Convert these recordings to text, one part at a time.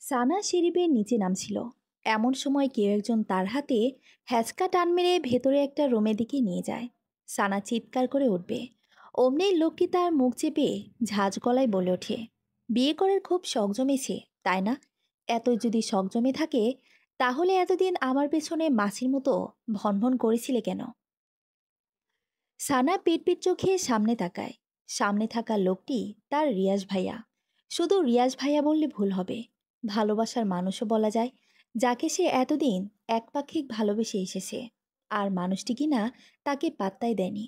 সানা সিঁড়ি বেয়ে নিচে নামছিল। এমন সময় কেউ একজন তার হাতে হ্যাচকা টান মেরে ভেতরে একটা রুমের দিকে নিয়ে যায়। সানা চিৎকার করে উঠবে, অমনি লোকটি তার মুখ চেপে ঝাঁজ গলায় বলে ওঠে, বিয়ে করার খুব শখ জমেছে তাই না? এত যদি শখ জমে থাকে, তাহলে এতদিন আমার পেছনে মাছির মতো ভনভন করেছিলে কেন? সানা পিটপিট চোখে সামনে তাকায়। সামনে থাকা লোকটি তার রিয়াজ ভাইয়া। শুধু রিয়াজ ভাইয়া বললে ভুল হবে, ভালোবাসার মানুষও বলা যায়, যাকে সে এতদিন একপাক্ষিক ভালোবেসে এসেছে। আর মানুষটি কিনা তাকে পাত্তাই দেয়নি।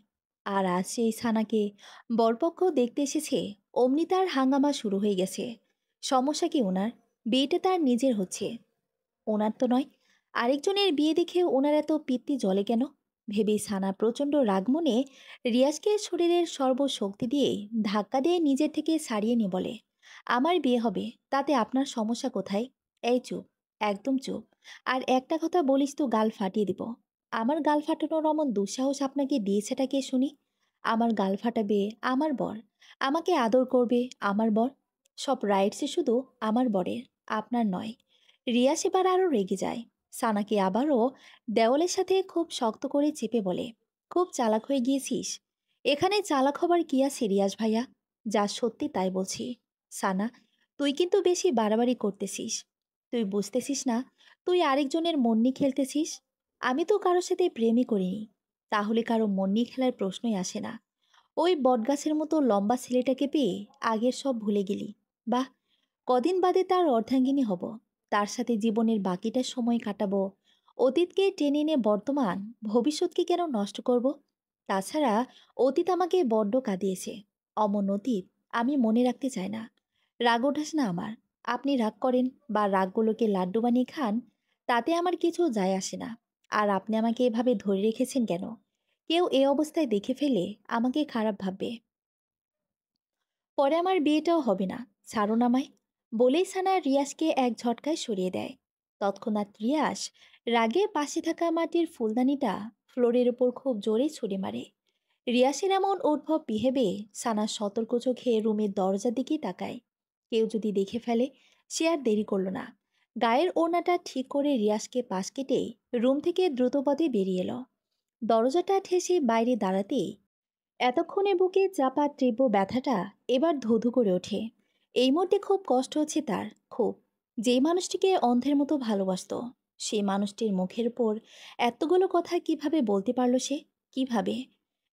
আর আজ সেই সানাকে বরপক্ষ দেখতে এসেছে, অমনি তার হাঙ্গামা শুরু হয়ে গেছে। সমস্যা কি ওনার? বিয়েটা তার নিজের হচ্ছে, ওনার তো নয়। আরেকজনের বিয়ে দেখে ওনার এত পিত্তি জ্বলে কেন? ভেবেই সানা প্রচণ্ড রাগ মনে রিয়াজকে শরীরের সর্বশক্তি দিয়ে ধাক্কা দিয়ে নিজের থেকে ছাড়িয়ে নিয়ে বলে, আমার বিয়ে হবে, তাতে আপনার সমস্যা কোথায়? এই চুপ, একদম চুপ। আর একটা কথা বলিস তো গাল ফাটিয়ে দিব। আমার গাল ফাটানোর অমন দুঃসাহস আপনাকে দিয়েছেটা কে শুনি? আমার গাল ফাটাবে আমার বর, আমাকে আদর করবে আমার বর, সব রাইটসে শুধু আমার বরের, আপনার নয়। রিয়া সেবার আরও রেগে যায়। সানাকে আবারও দেওয়ালের সাথে খুব শক্ত করে চেপে বলে, খুব চালাক হয়ে গিয়েছিস। এখানে চালাক হবার কি আছে রিয়াজ ভাইয়া? যা সত্যি তাই বলছি। সানা, তুই কিন্তু বেশি বাড়াবাড়ি করতেছিস। তুই বুঝতেছিস না, তুই আরেকজনের মন নিয়ে খেলতেছিস। আমি তো কারোর সাথে প্রেমই করিনি, তাহলে কারো মন নিয়ে খেলার প্রশ্নই আসে না। ওই বটগাছের মতো লম্বা ছেলেটাকে পেয়ে আগের সব ভুলে গেলি। বাহ, কদিন বাদে তার অর্ধাঙ্গিনী হব, তার সাথে জীবনের বাকিটা সময় কাটাবো। অতীতকে টেনে এনে বর্তমান ভবিষ্যৎকে কেন নষ্ট করব? তাছাড়া অতীত আমাকে বড্ড কাঁদিয়েছে। অমন অতীত আমি মনে রাখতে চাই না। রাগ ওঠাস না আমার। আপনি রাগ করেন বা রাগগুলোকে লাড্ডু বানিয়ে খান, তাতে আমার কিছু যায় আসে না। আর আপনি আমাকে এভাবে ধরে রেখেছেন কেন? কেউ এ অবস্থায় দেখে ফেলে আমাকে খারাপ ভাববে। পরে আমার বিয়েটাও হবে না, ছাড়ুন আমায়। বলেই সানা রিয়াসকে এক ঝটকায় সরিয়ে দেয়। তৎক্ষণাৎ রিয়াস রাগে পাশে থাকা মাটির ফুলদানিটা ফ্লোরের উপর খুব জোরে ছুঁড়ে মারে। রিয়াসের এমন উদ্ভব বিহেভে সানা সতর্ক চোখে রুমের দরজার দিকে তাকায়। কেউ যদি দেখে ফেলে। সে আর দেরি করল না, গায়ের ওড়নাটা ঠিক করে রিয়াসকে পাশ কেটে রুম থেকে দ্রুতপদে বেরিয়ে এলো। দরজাটা ঠেসে বাইরে দাঁড়াতেই এতক্ষণে বুকে চাপা তীব্র ব্যথাটা এবার ধুধু করে ওঠে। এই মুহূর্তে খুব কষ্ট হচ্ছে তার, খুব। যেই মানুষটিকে অন্ধের মতো ভালোবাসতো, সেই মানুষটির মুখের উপর এতগুলো কথা কিভাবে বলতে পারল সে? কিভাবে?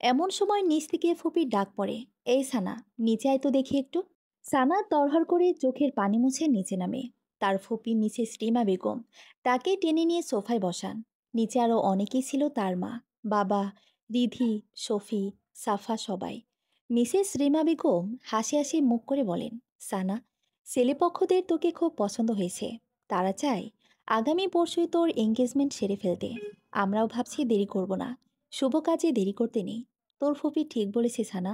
এমন সময় নিচ থেকে ফুপির ডাক পড়ে, এই সানা, নিচে আয় তো দেখি একটু। সানা তরহর করে চোখের পানি মুছে নিচে নামে। তার ফুপি মিসেস রিমা বেগম তাকে টেনে নিয়ে সোফায় বসান। নিচে আরও অনেকেই ছিল, তার মা, বাবা, রিধি, শফি, সাফা, সবাই। মিসেস রিমা বেগম হাসি হাসি মুখ করে বলেন, সানা, ছেলেপক্ষদের তোকে খুব পছন্দ হয়েছে। তারা চায় আগামী পরশুই তোর এঙ্গেজমেন্ট সেরে ফেলতে। আমরাও ভাবছি দেরি করব না। শুভ কাজে দেরি করতে নেই। তোর ফুপি ঠিক বলেছে সানা,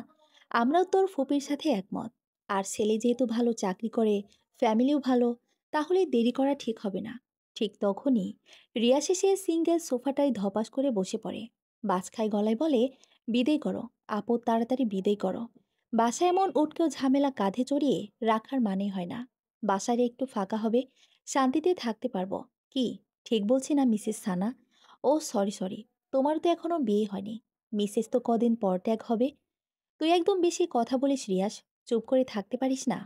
আমরাও তোর ফুপির সাথে একমত। আর ছেলে যেহেতু ভালো চাকরি করে, ফ্যামিলিও ভালো, তাহলে দেরি করা ঠিক হবে না। ঠিক তখনই রিয়া শেষে সিঙ্গেল সোফাটায় ধপাস করে বসে পড়ে। বাজখাই গলায় বলে, বিদেয় করো আপদ, তাড়াতাড়ি বিদেয় করো। বাসায় এমন উটকেও ঝামেলা কাঁধে চড়িয়ে রাখার মানে হয় না। বাসায় একটু ফাঁকা হবে, শান্তিতে থাকতে পারবো। কি ঠিক বলছি না মিসেস সানা? ও সরি সরি, তোমার তো এখনো বিয়ে হয়নি। মিসেস তো কদিন পর ত্যাগ হবে। তুই একদম বেশি কথা বলিস রিয়াস, চুপ করে থাকতে পারিস না?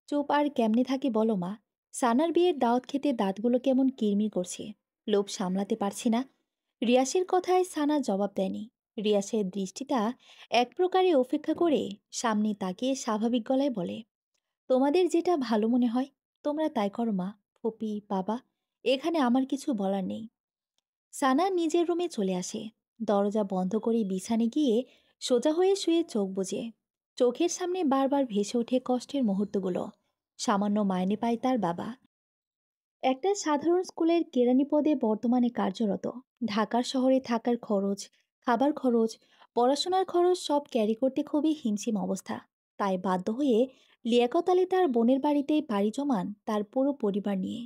চুপ আর কেমনে থাকি বলো মা? সানার বিয়ের দাওয়াত খেতে দাঁতগুলো কেমন কিরমির করছে, লোভ সামলাতে পারছি না। রিয়াসের কথায় সানা জবাব দেয়নি। রিয়াসের দৃষ্টিটা এক প্রকারে উপেক্ষা করে সামনে তাকিয়ে স্বাভাবিক গলায় বলে, তোমাদের যেটা ভালো মনে হয় তোমরা তাই করো মা, ফুপি, বাবা, এখানে আমার কিছু বলার নেই। সানা নিজের রুমে চলে আসে। দরজা বন্ধ করে বিছানে গিয়ে সোজা হয়ে শুয়ে চোখ বুজে। চোখের সামনে বারবার ভেসে ওঠে কষ্টের মুহূর্তগুলো। সামান্য মাইনে পায় তার বাবা, একটা সাধারণ স্কুলের কেরানি পদে বর্তমানে কার্যরত। ঢাকার শহরে থাকার খরচ, খাবার খরচ, পড়াশোনার খরচ সব ক্যারি করতে খুবই হিমশিম অবস্থা। তাই বাধ্য হয়ে লিয়াকত আলী তার বোনের বাড়িতেই পাড়ি জমান তার পুরো পরিবার নিয়ে।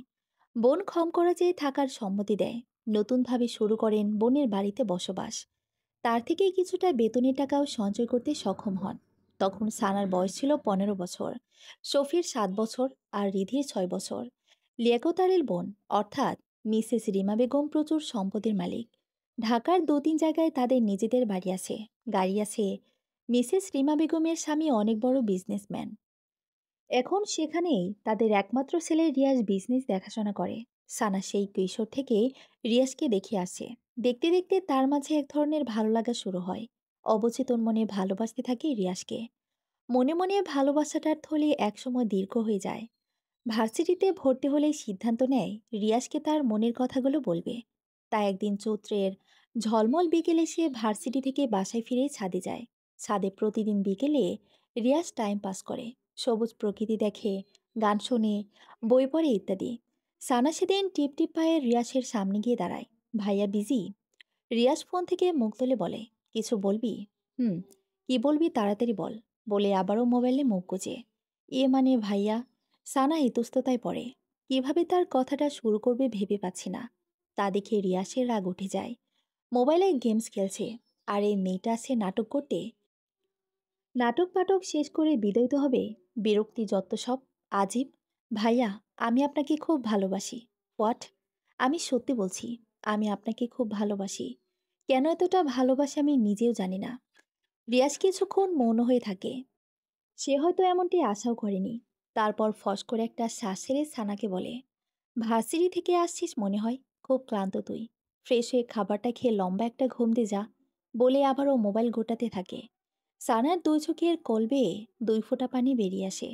বোন ক্ষম করা চেয়ে থাকার সম্মতি দেয়। নতুনভাবে শুরু করেন বোনের বাড়িতে বসবাস। তার থেকেই কিছুটা বেতনের টাকাও সঞ্চয় করতে সক্ষম হন। তখন সানার বয়স ছিল 15 বছর, শফির 7 বছর, আর রিধির 6 বছর। লিয়াকত আলীর বোন অর্থাৎ মিসেস রিমা বেগম প্রচুর সম্পদের মালিক। ঢাকার 2-3 জায়গায় তাদের নিজেদের বাড়ি আছে, গাড়ি আছে। মিসেস রিমা বেগমের স্বামী অনেক বড় বিজনেসম্যান। এখন সেখানেই তাদের একমাত্র ছেলে রিয়াজ বিজনেস দেখাশোনা করে। সানা সেই কৈশোর থেকে রিয়াজকে দেখে আসে। দেখতে দেখতে তার মাঝে এক ধরনের ভালো লাগা শুরু হয়। অবচেতন মনে ভালোবাসতে থাকে রিয়াজকে। মনে মনে ভালোবাসাটার থলি একসময় দীর্ঘ হয়ে যায়। ভার্সিটিতে ভর্তি হলেই সিদ্ধান্ত নেয় রিয়াজকে তার মনের কথাগুলো বলবে। তাই একদিন চৈত্রের ঝলমল বিকেলে সে ভার্সিটি থেকে বাসায় ফিরে ছাদে যায়। ছাদে প্রতিদিন বিকেলে রিয়াজ টাইম পাস করে, সবুজ প্রকৃতি দেখে, গান শোনে, বই পড়ে ইত্যাদি। সানা সেদিন টিপ টিপ পায়ে রিয়াজের সামনে গিয়ে দাঁড়ায়। ভাইয়া বিজি? রিয়াজ ফোন থেকে মুখ তুলে বলে, কিছু বলবি? হুম। কি বলবি তাড়াতাড়ি বল, বলে আবারও মোবাইলে মুখ গুজে। মানে ভাইয়া। সানা ইতস্ততায় পড়ে। কিভাবে তার কথাটা শুরু করবে ভেবে পাচ্ছি না। তা দেখে রিয়াসের রাগ উঠে যায়। মোবাইলে গেমস খেলছে, আর এই মেয়েটা আছে নাটক করতে। নাটক পাটক শেষ করে বিদায় তো হবে। বিরক্তি যত সব। আজীব। ভাইয়া, আমি আপনাকে খুব ভালোবাসি। হোয়াট? আমি সত্যি বলছি, আমি আপনাকে খুব ভালোবাসি। কেন এতটা ভালোবাসি আমি নিজেও জানি না। রিয়াজ কিছুক্ষণ মৌন হয়ে থাকে। সে হয়তো এমনটি আশাও করেনি। তারপর ফস করে একটা শ্বাস ছেড়ে সানাকে বলে, ভার্সিটি থেকে আসছিস মনে হয়, খুব ক্লান্ত তুই। ফ্রেশ হয়ে খাবারটা খেয়ে লম্বা একটা ঘুম দে যা। বলে আবারও মোবাইল গোটাতে থাকে। সানার দুই চোখের কোল বেয়ে 2 ফোঁটা পানি বেরিয়ে আসে।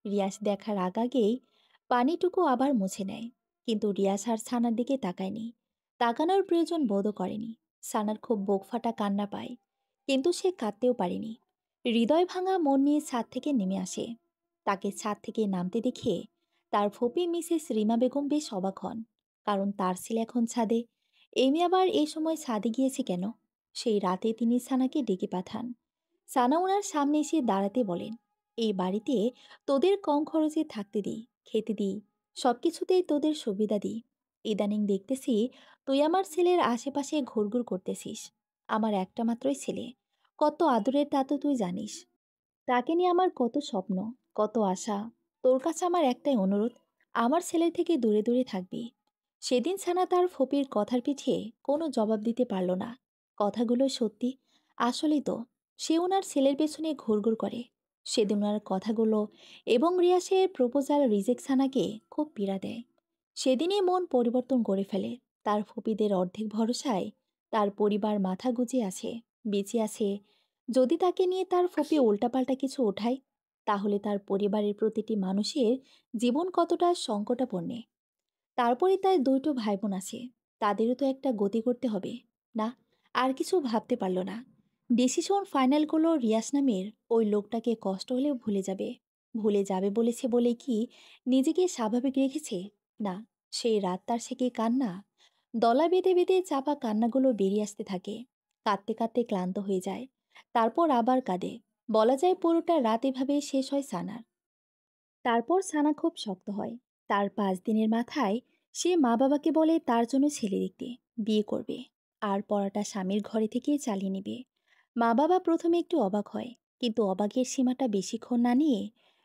রিয়াজ দেখার আগেই পানিটুকু আবার মুছে নেয়। কিন্তু রিয়াজ আর সানার দিকে তাকায়নি। তাকানোর প্রয়োজন বোধও করেনি। সানার খুব বুক ফাটা কান্না পায়, কিন্তু সে কাঁদতেও পারেনি। হৃদয় ভাঙা মন নিয়ে ছাদ থেকে নেমে আসে। তাকে ছাদ থেকে নামতে দেখে তার ফুপি মিসেস রিমা বেগম বেশ অবাক হন। কারণ তার ছেলে এখন ছাদে। এই মেয়ে আবার এই সময় ছাদে গিয়েছে কেন? সেই রাতে তিনি সানাকে ডেকে পাঠান। সানা ওনার সামনে এসে দাঁড়াতে বলেন, এই বাড়িতে তোদের কম খরচে থাকতে দিই, খেতে দিই, সব কিছুতেই তোদের সুবিধা দিই। ইদানিং দেখতেছি তুই আমার ছেলের আশেপাশে ঘুরঘুর করতেছিস। আমার একটা মাত্রই ছেলে, কত আদরের তা তো তুই জানিস। তাকে নিয়ে আমার কত স্বপ্ন, কত আশা। তোর কাছে আমার একটাই অনুরোধ, আমার ছেলের থেকে দূরে দূরে থাকবি। সেদিন সানা তার ফপির কথার পিছিয়ে কোনো জবাব দিতে পারল না। কথাগুলো সত্যি। আসলেই তো, সে ওনার ছেলের পেছনে ঘুরঘুর করে। সেদিন ওনার কথাগুলো এবং রিয়াসের প্রপোজাল রিজেক্ট সানাকে খুব পীড়া দেয়। সেদিনই মন পরিবর্তন করে ফেলে। তার ফপিদের অর্ধেক ভরসায় তার পরিবার মাথা গুঁজে আছে, বেঁচে আছে। যদি তাকে নিয়ে তার ফুপি উল্টাপাল্টা কিছু ওঠায়, তাহলে তার পরিবারের প্রতিটি মানুষের জীবন কতটা সংকটাপন্নে। তারপরে তার 2টো ভাই বোন আছে, তাদেরও তো একটা গতি করতে হবে। না, আর কিছু ভাবতে পারল না। ডিসিশন ফাইনাল করলো রিয়াস নামের ওই লোকটাকে কষ্ট হলেও ভুলে যাবে। ভুলে যাবে বলেছে বলে কি নিজেকে স্বাভাবিক রেখেছে? না, সেই রাত তার সে কি কান্না! দলা বেঁধে বেঁধে চাপা কান্নাগুলো বেরিয়ে আসতে থাকে। কাঁদতে কাঁদতে ক্লান্ত হয়ে যায়। তারপর আবার কাঁদে। বলা যায় পুরোটা রাত এভাবে শেষ হয় সানার। তারপর সানা খুব শক্ত হয়। তার 5 দিনের মাথায় সে মা বাবাকে বলে তার জন্য ছেলে দেখতে, বিয়ে করবে, আর পড়াটা স্বামীর ঘরে থেকেই চালিয়ে নেবে। মা বাবা প্রথমে একটু অবাক হয়, কিন্তু অবাকের সীমাটা বেশিক্ষণ না নিয়ে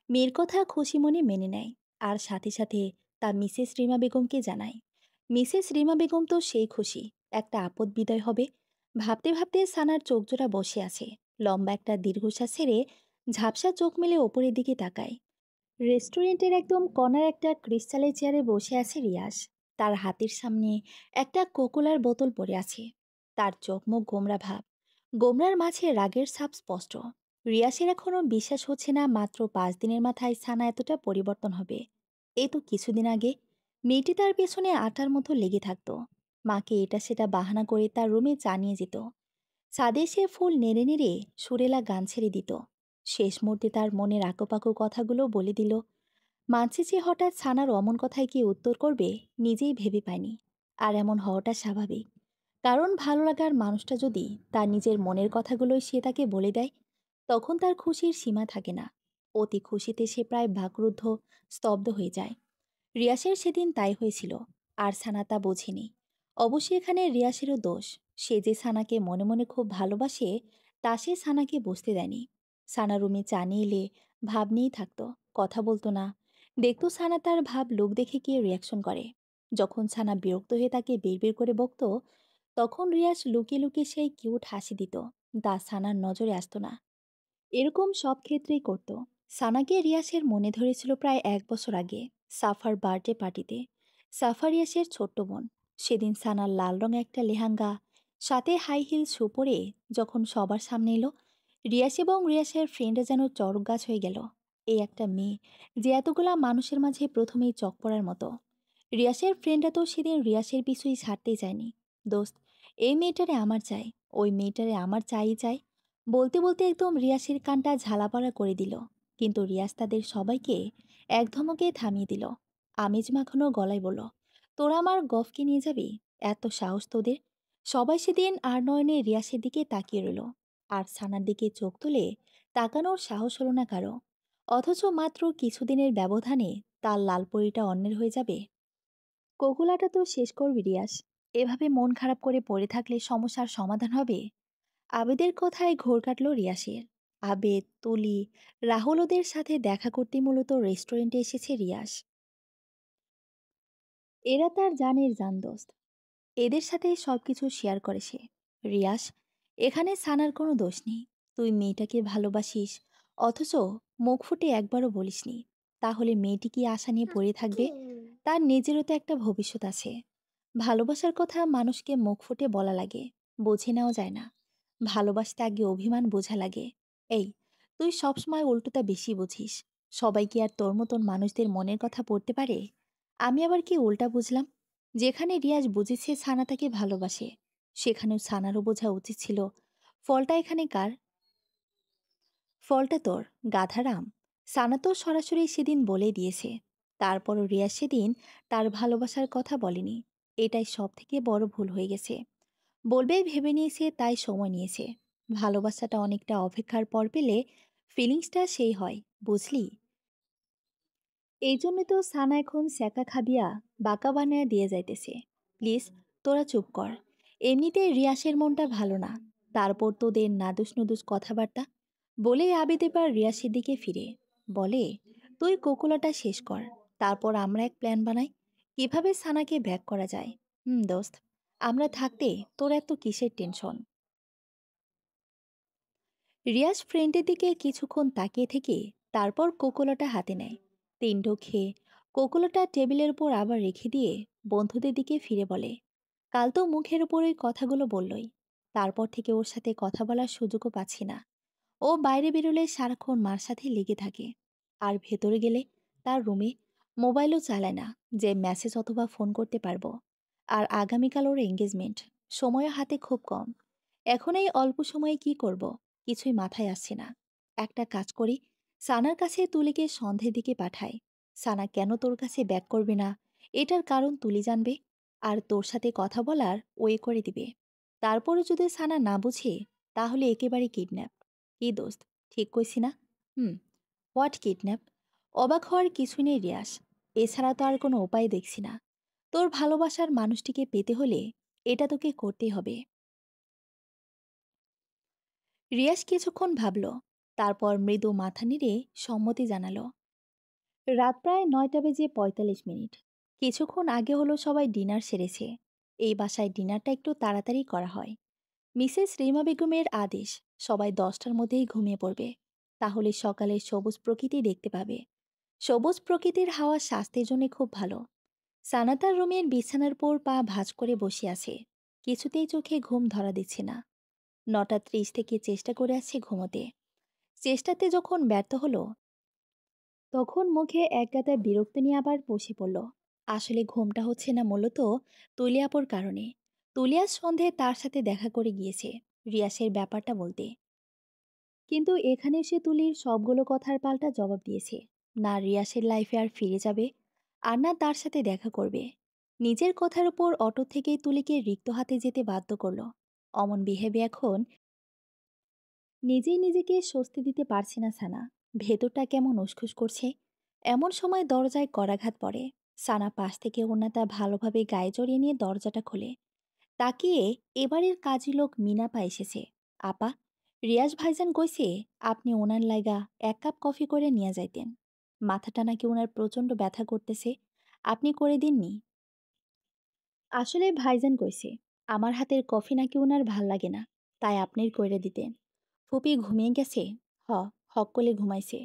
মেয়ের কথা খুশি মনে মেনে নেয়। আর সাথে সাথে তা মিসেস রিমা বেগমকে জানায়। মিসেস রিমা বেগম তো সেই খুশি, একটা আপদ বিদায় হবে। ভাবতে ভাবতে সানার চোখজোড়া বসে আছে। লম্বা একটা দীর্ঘশ্বাস ছেড়ে ঝাপসা চোখ মেলে ওপরের দিকে তাকায়। রেস্টুরেন্টের একদম কর্নার একটা ক্রিস্টালের চেয়ারে বসে আছে রিয়াজ। তার হাতের সামনে একটা কোকোলার বোতল পড়ে আছে। তার চোখ মুখ গোমরা ভাব, গোমরার মাঝে রাগের ছাপ স্পষ্ট। রিয়াসের এখনো বিশ্বাস হচ্ছে না মাত্র 5 দিনের মাথায় সানা এতটা পরিবর্তন হবে। এই তো কিছুদিন আগে মেয়েটি তার পেছনে আটার মতো লেগে থাকতো। মাকে এটা সেটা বাহানা করে তার রুমে জানিয়ে যেত। ছাদে সে ফুল নেড়ে নেড়ে সুরেলা গান ছেড়ে দিত। শেষ মুহূর্তে তার মনের আঁকোপাকো কথাগুলো বলে দিল। মানছে যে হঠাৎ ছানার অমন কথায় কি উত্তর করবে নিজেই ভেবে পায়নি। আর এমন হওয়াটা স্বাভাবিক, কারণ ভালো লাগার মানুষটা যদি তার নিজের মনের কথাগুলোই সে তাকে বলে দেয়, তখন তার খুশির সীমা থাকে না। অতি খুশিতে সে প্রায় বাকরুদ্ধ, স্তব্ধ হয়ে যায়। রিয়াসের সেদিন তাই হয়েছিল, আর সানা তা বোঝেনি। অবশ্যই এখানে রিয়াসেরও দোষ। সে যে সানাকে মনে মনে খুব ভালোবাসে তা সে সানাকে বুঝতে দেয়নি। সানা রুমে চা নিয়ে এলে ভাব নিয়েই থাকতো, কথা বলতো না। দেখতো সানা তার ভাব লোক দেখে কি রিয়াকশন করে। যখন সানা বিরক্ত হয়ে তাকে বিড়বিড় করে বকতো, তখন রিয়াজ লুকিয়ে লুকিয়ে সেই কিউট হাসি দিত, তা সানার নজরে আসতো না। এরকম সব ক্ষেত্রেই করত। সানাকে রিয়াসের মনে ধরেছিল প্রায় 1 বছর আগে, সাফার বার্থডে পার্টিতে। সাফা রিয়াসের ছোট্ট বোন। সেদিন সানার লাল রঙ একটা লেহেঙ্গা, সাথে হাই হিল শু পরে যখন সবার সামনে এলো, রিয়াস এবং রিয়াসের ফ্রেন্ডরা যেন চড়ক গাছ হয়ে গেল। এই একটা মেয়ে যে এতগুলা মানুষের মাঝে প্রথমেই চক পড়ার মতো। রিয়াসের ফ্রেন্ডরা তো সেদিন রিয়াসের পিছুই ছাড়তেই চায়নি। দোস্ত, এই মেয়েটারে আমার চাই, ওই মেয়েটারে আমার চাই চাই বলতে বলতে একদম রিয়াসের কানটা ঝালাপালা করে দিল। কিন্তু রিয়াস তাদের সবাইকে এক ধমকে থামিয়ে দিল। আমেজ মাখানো গলায় বলল, তোরা আমার গফকে নিয়ে যাবি? এত সাহস তোদের! সবাই সেদিন আর নয়নে রিয়াসের দিকে তাকিয়ে রইল। আর সানার দিকে চোখ তুলে তাকানোর সাহস হলো না কারো। অথচ মাত্র কিছুদিনের ব্যবধানে তার লালপরিটা অন্যের হয়ে যাবে। কোকুলাটা তো শেষ করবি রিয়াস। এভাবে মন খারাপ করে পড়ে থাকলে সমস্যার সমাধান হবে? আবেদের কথায় ঘোর কাটল রিয়াসের। আবেদ, তুলি, রাহুল ওদের সাথে দেখা করতে মূলত রেস্টুরেন্টে এসেছে রিয়াস। এরা তার জানের জান দোস্ত। এদের সাথে সবকিছু শেয়ার করে সে। রিয়াস, এখানে সানার কোনো দোষ নেই। তুই মেয়েটাকে ভালোবাসিস, অথচ মুখ ফুটে একবারও বলিসনি। তাহলে মেয়েটি কি আশা নিয়ে পড়ে থাকবে? তার নিজেরও তো একটা ভবিষ্যৎ আছে। ভালোবাসার কথা মানুষকে মুখ ফুটে বলা লাগে, বুঝে নেওয়া যায় না। ভালোবাসতে আগে অভিমান বোঝা লাগে। এই, তুই সবসময় উল্টোটা বেশি বুঝিস। সবাই কি আর তোর মতন মানুষদের মনের কথা পড়তে পারে? আমি আবার কি উল্টা বুঝলাম? যেখানে রিয়াজ বুঝেছে সানা তাকে ভালোবাসে, সেখানেও সানারও বোঝা উচিত ছিল ফলটা এখানে কার? ফলটা তোর, গাধারাম। সানা তো সরাসরি সেদিন বলে দিয়েছে। তারপরও রিয়াজ সেদিন তার ভালোবাসার কথা বলেনি। এটাই সব থেকে বড় ভুল হয়ে গেছে। বলবে ভেবে নিয়েছে, তাই সময় নিয়েছে। ভালোবাসাটা অনেকটা অপেক্ষার পর পেলে ফিলিংসটা সেই হয়, বুঝলি? এই জন্য তো সানা এখন স্যাকা খাবিয়া বাঁকা বানায়া দিয়ে যাইতেছে। প্লিজ, তোরা চুপ কর। এমনিতে রিয়াসের মনটা ভালো না, তারপর তোদের নাদুস নুদুস কথাবার্তা। বলে আবিদ এবার রিয়াসের দিকে ফিরে বলে, তুই কোকুলাটা শেষ কর, তারপর আমরা এক প্ল্যান বানাই কিভাবে সানাকে ব্যাক করা যায়। দোস্ত, আমরা থাকতে তোর এত কিসের টেনশন? রিয়াজ ফ্রেন্ডের দিকে কিছুক্ষণ তাকিয়ে থেকে তারপর কোকোলাটা হাতে নেয়। তিন ঢোক খেয়ে কোকোলাটা টেবিলের উপর আবার রেখে দিয়ে বন্ধুদের দিকে ফিরে বলে, কাল তো মুখের উপর ওই কথাগুলো বললই। তারপর থেকে ওর সাথে কথা বলার সুযোগও পাচ্ছি না। ও বাইরে বেরোলে সারাক্ষণ মার সাথে লেগে থাকে। আর ভেতরে গেলে তার রুমে মোবাইলও চালায় না, যে মেসেজ অথবা ফোন করতে পারবো। আর আগামীকাল ওর এঙ্গেজমেন্ট, সময়ও হাতে খুব কম। এখন এই অল্প সময়ে কি করব, কিছুই মাথায় আসছে না। একটা কাজ করি, সানার কাছে তুলিকে সন্ধ্যের দিকে পাঠাই। সানা কেন তোর কাছে ব্যাক করবে না, এটার কারণ তুলি জানবে। আর তোর সাথে কথা বলার ওয়ে করে দিবে। তারপরও যদি সানা না বুঝে, তাহলে একেবারে কিডন্যাপ। কি দোস্ত, ঠিক কইছি না? হুম। What kidnap? অবাক হওয়ার কিছুই নেই রিয়াস। এছাড়া তো আর কোনো উপায় দেখছি না। তোর ভালোবাসার মানুষটিকে পেতে হলে এটা তোকে করতেই হবে। রিয়াস কিছুক্ষণ ভাবল, তারপর মৃদু মাথা নেড়ে সম্মতি জানালো। রাত প্রায় 9টা বেজে 45 মিনিট। কিছুক্ষণ আগে হলো সবাই ডিনার সেরেছে। এই বাসায় ডিনারটা একটু তাড়াতাড়ি করা হয়। মিসেস রিমা বেগমের আদেশ, সবাই 10টার মধ্যেই ঘুমিয়ে পড়বে। তাহলে সকালে সবুজ প্রকৃতি দেখতে পাবে। সবুজ প্রকৃতির হাওয়া স্বাস্থ্যের জন্য খুব ভালো। সানাতার রুমের বিছানার পর পা ভাঁজ করে বসে আছে। কিছুতেই চোখে ঘুম ধরা দিচ্ছে না। 9টা 30 থেকে চেষ্টা করে আছে ঘুমোতে। চেষ্টাতে যখন ব্যর্থ হলো, তখন মুখে একগাদা বিরক্ত নিয়ে আবার বসে পড়ল। আসলে ঘুমটা হচ্ছে না মূলত তুলিয়াপুর কারণে। তুলিয়ার সন্ধে তার সাথে দেখা করে গিয়েছে রিয়াসের ব্যাপারটা বলতে। কিন্তু এখানে সে তুলির সবগুলো কথার পাল্টা জবাব দিয়েছে। না রিয়াসের লাইফে আর ফিরে যাবে, আর না তার সাথে দেখা করবে। নিজের কথার উপর অটো থেকেই তুলিকে রিক্ত হাতে যেতে বাধ্য করলো। অমন বিহেভে এখন নিজেই নিজেকে স্বস্তি দিতে পারছে না সানা। ভেতরটা কেমন উসখুস করছে। এমন সময় দরজায় করাঘাত পড়ে। সানা পাশ থেকে ওনাটা ভালোভাবে গায়ে জড়িয়ে নিয়ে দরজাটা খোলে। তাকিয়ে এবারের কাজী লোক মিনাপা এসেছে। আপা, রিয়াজ ভাইজান কইছে আপনি ওনার লাইগা ১ কাপ কফি করে নিয়ে যাইতেন। মাথাটা নাকি ওনার প্রচণ্ড ব্যথা করতেছে। আপনি করে দিননি? আসলে ভাইজান কইছে আমার হাতের কফি নাকি উনার ভাল লাগে না, তাই আপনি কইরে দিতেন। ফুপি ঘুমিয়ে গেছে? হ, হক করে ঘুমাইছে।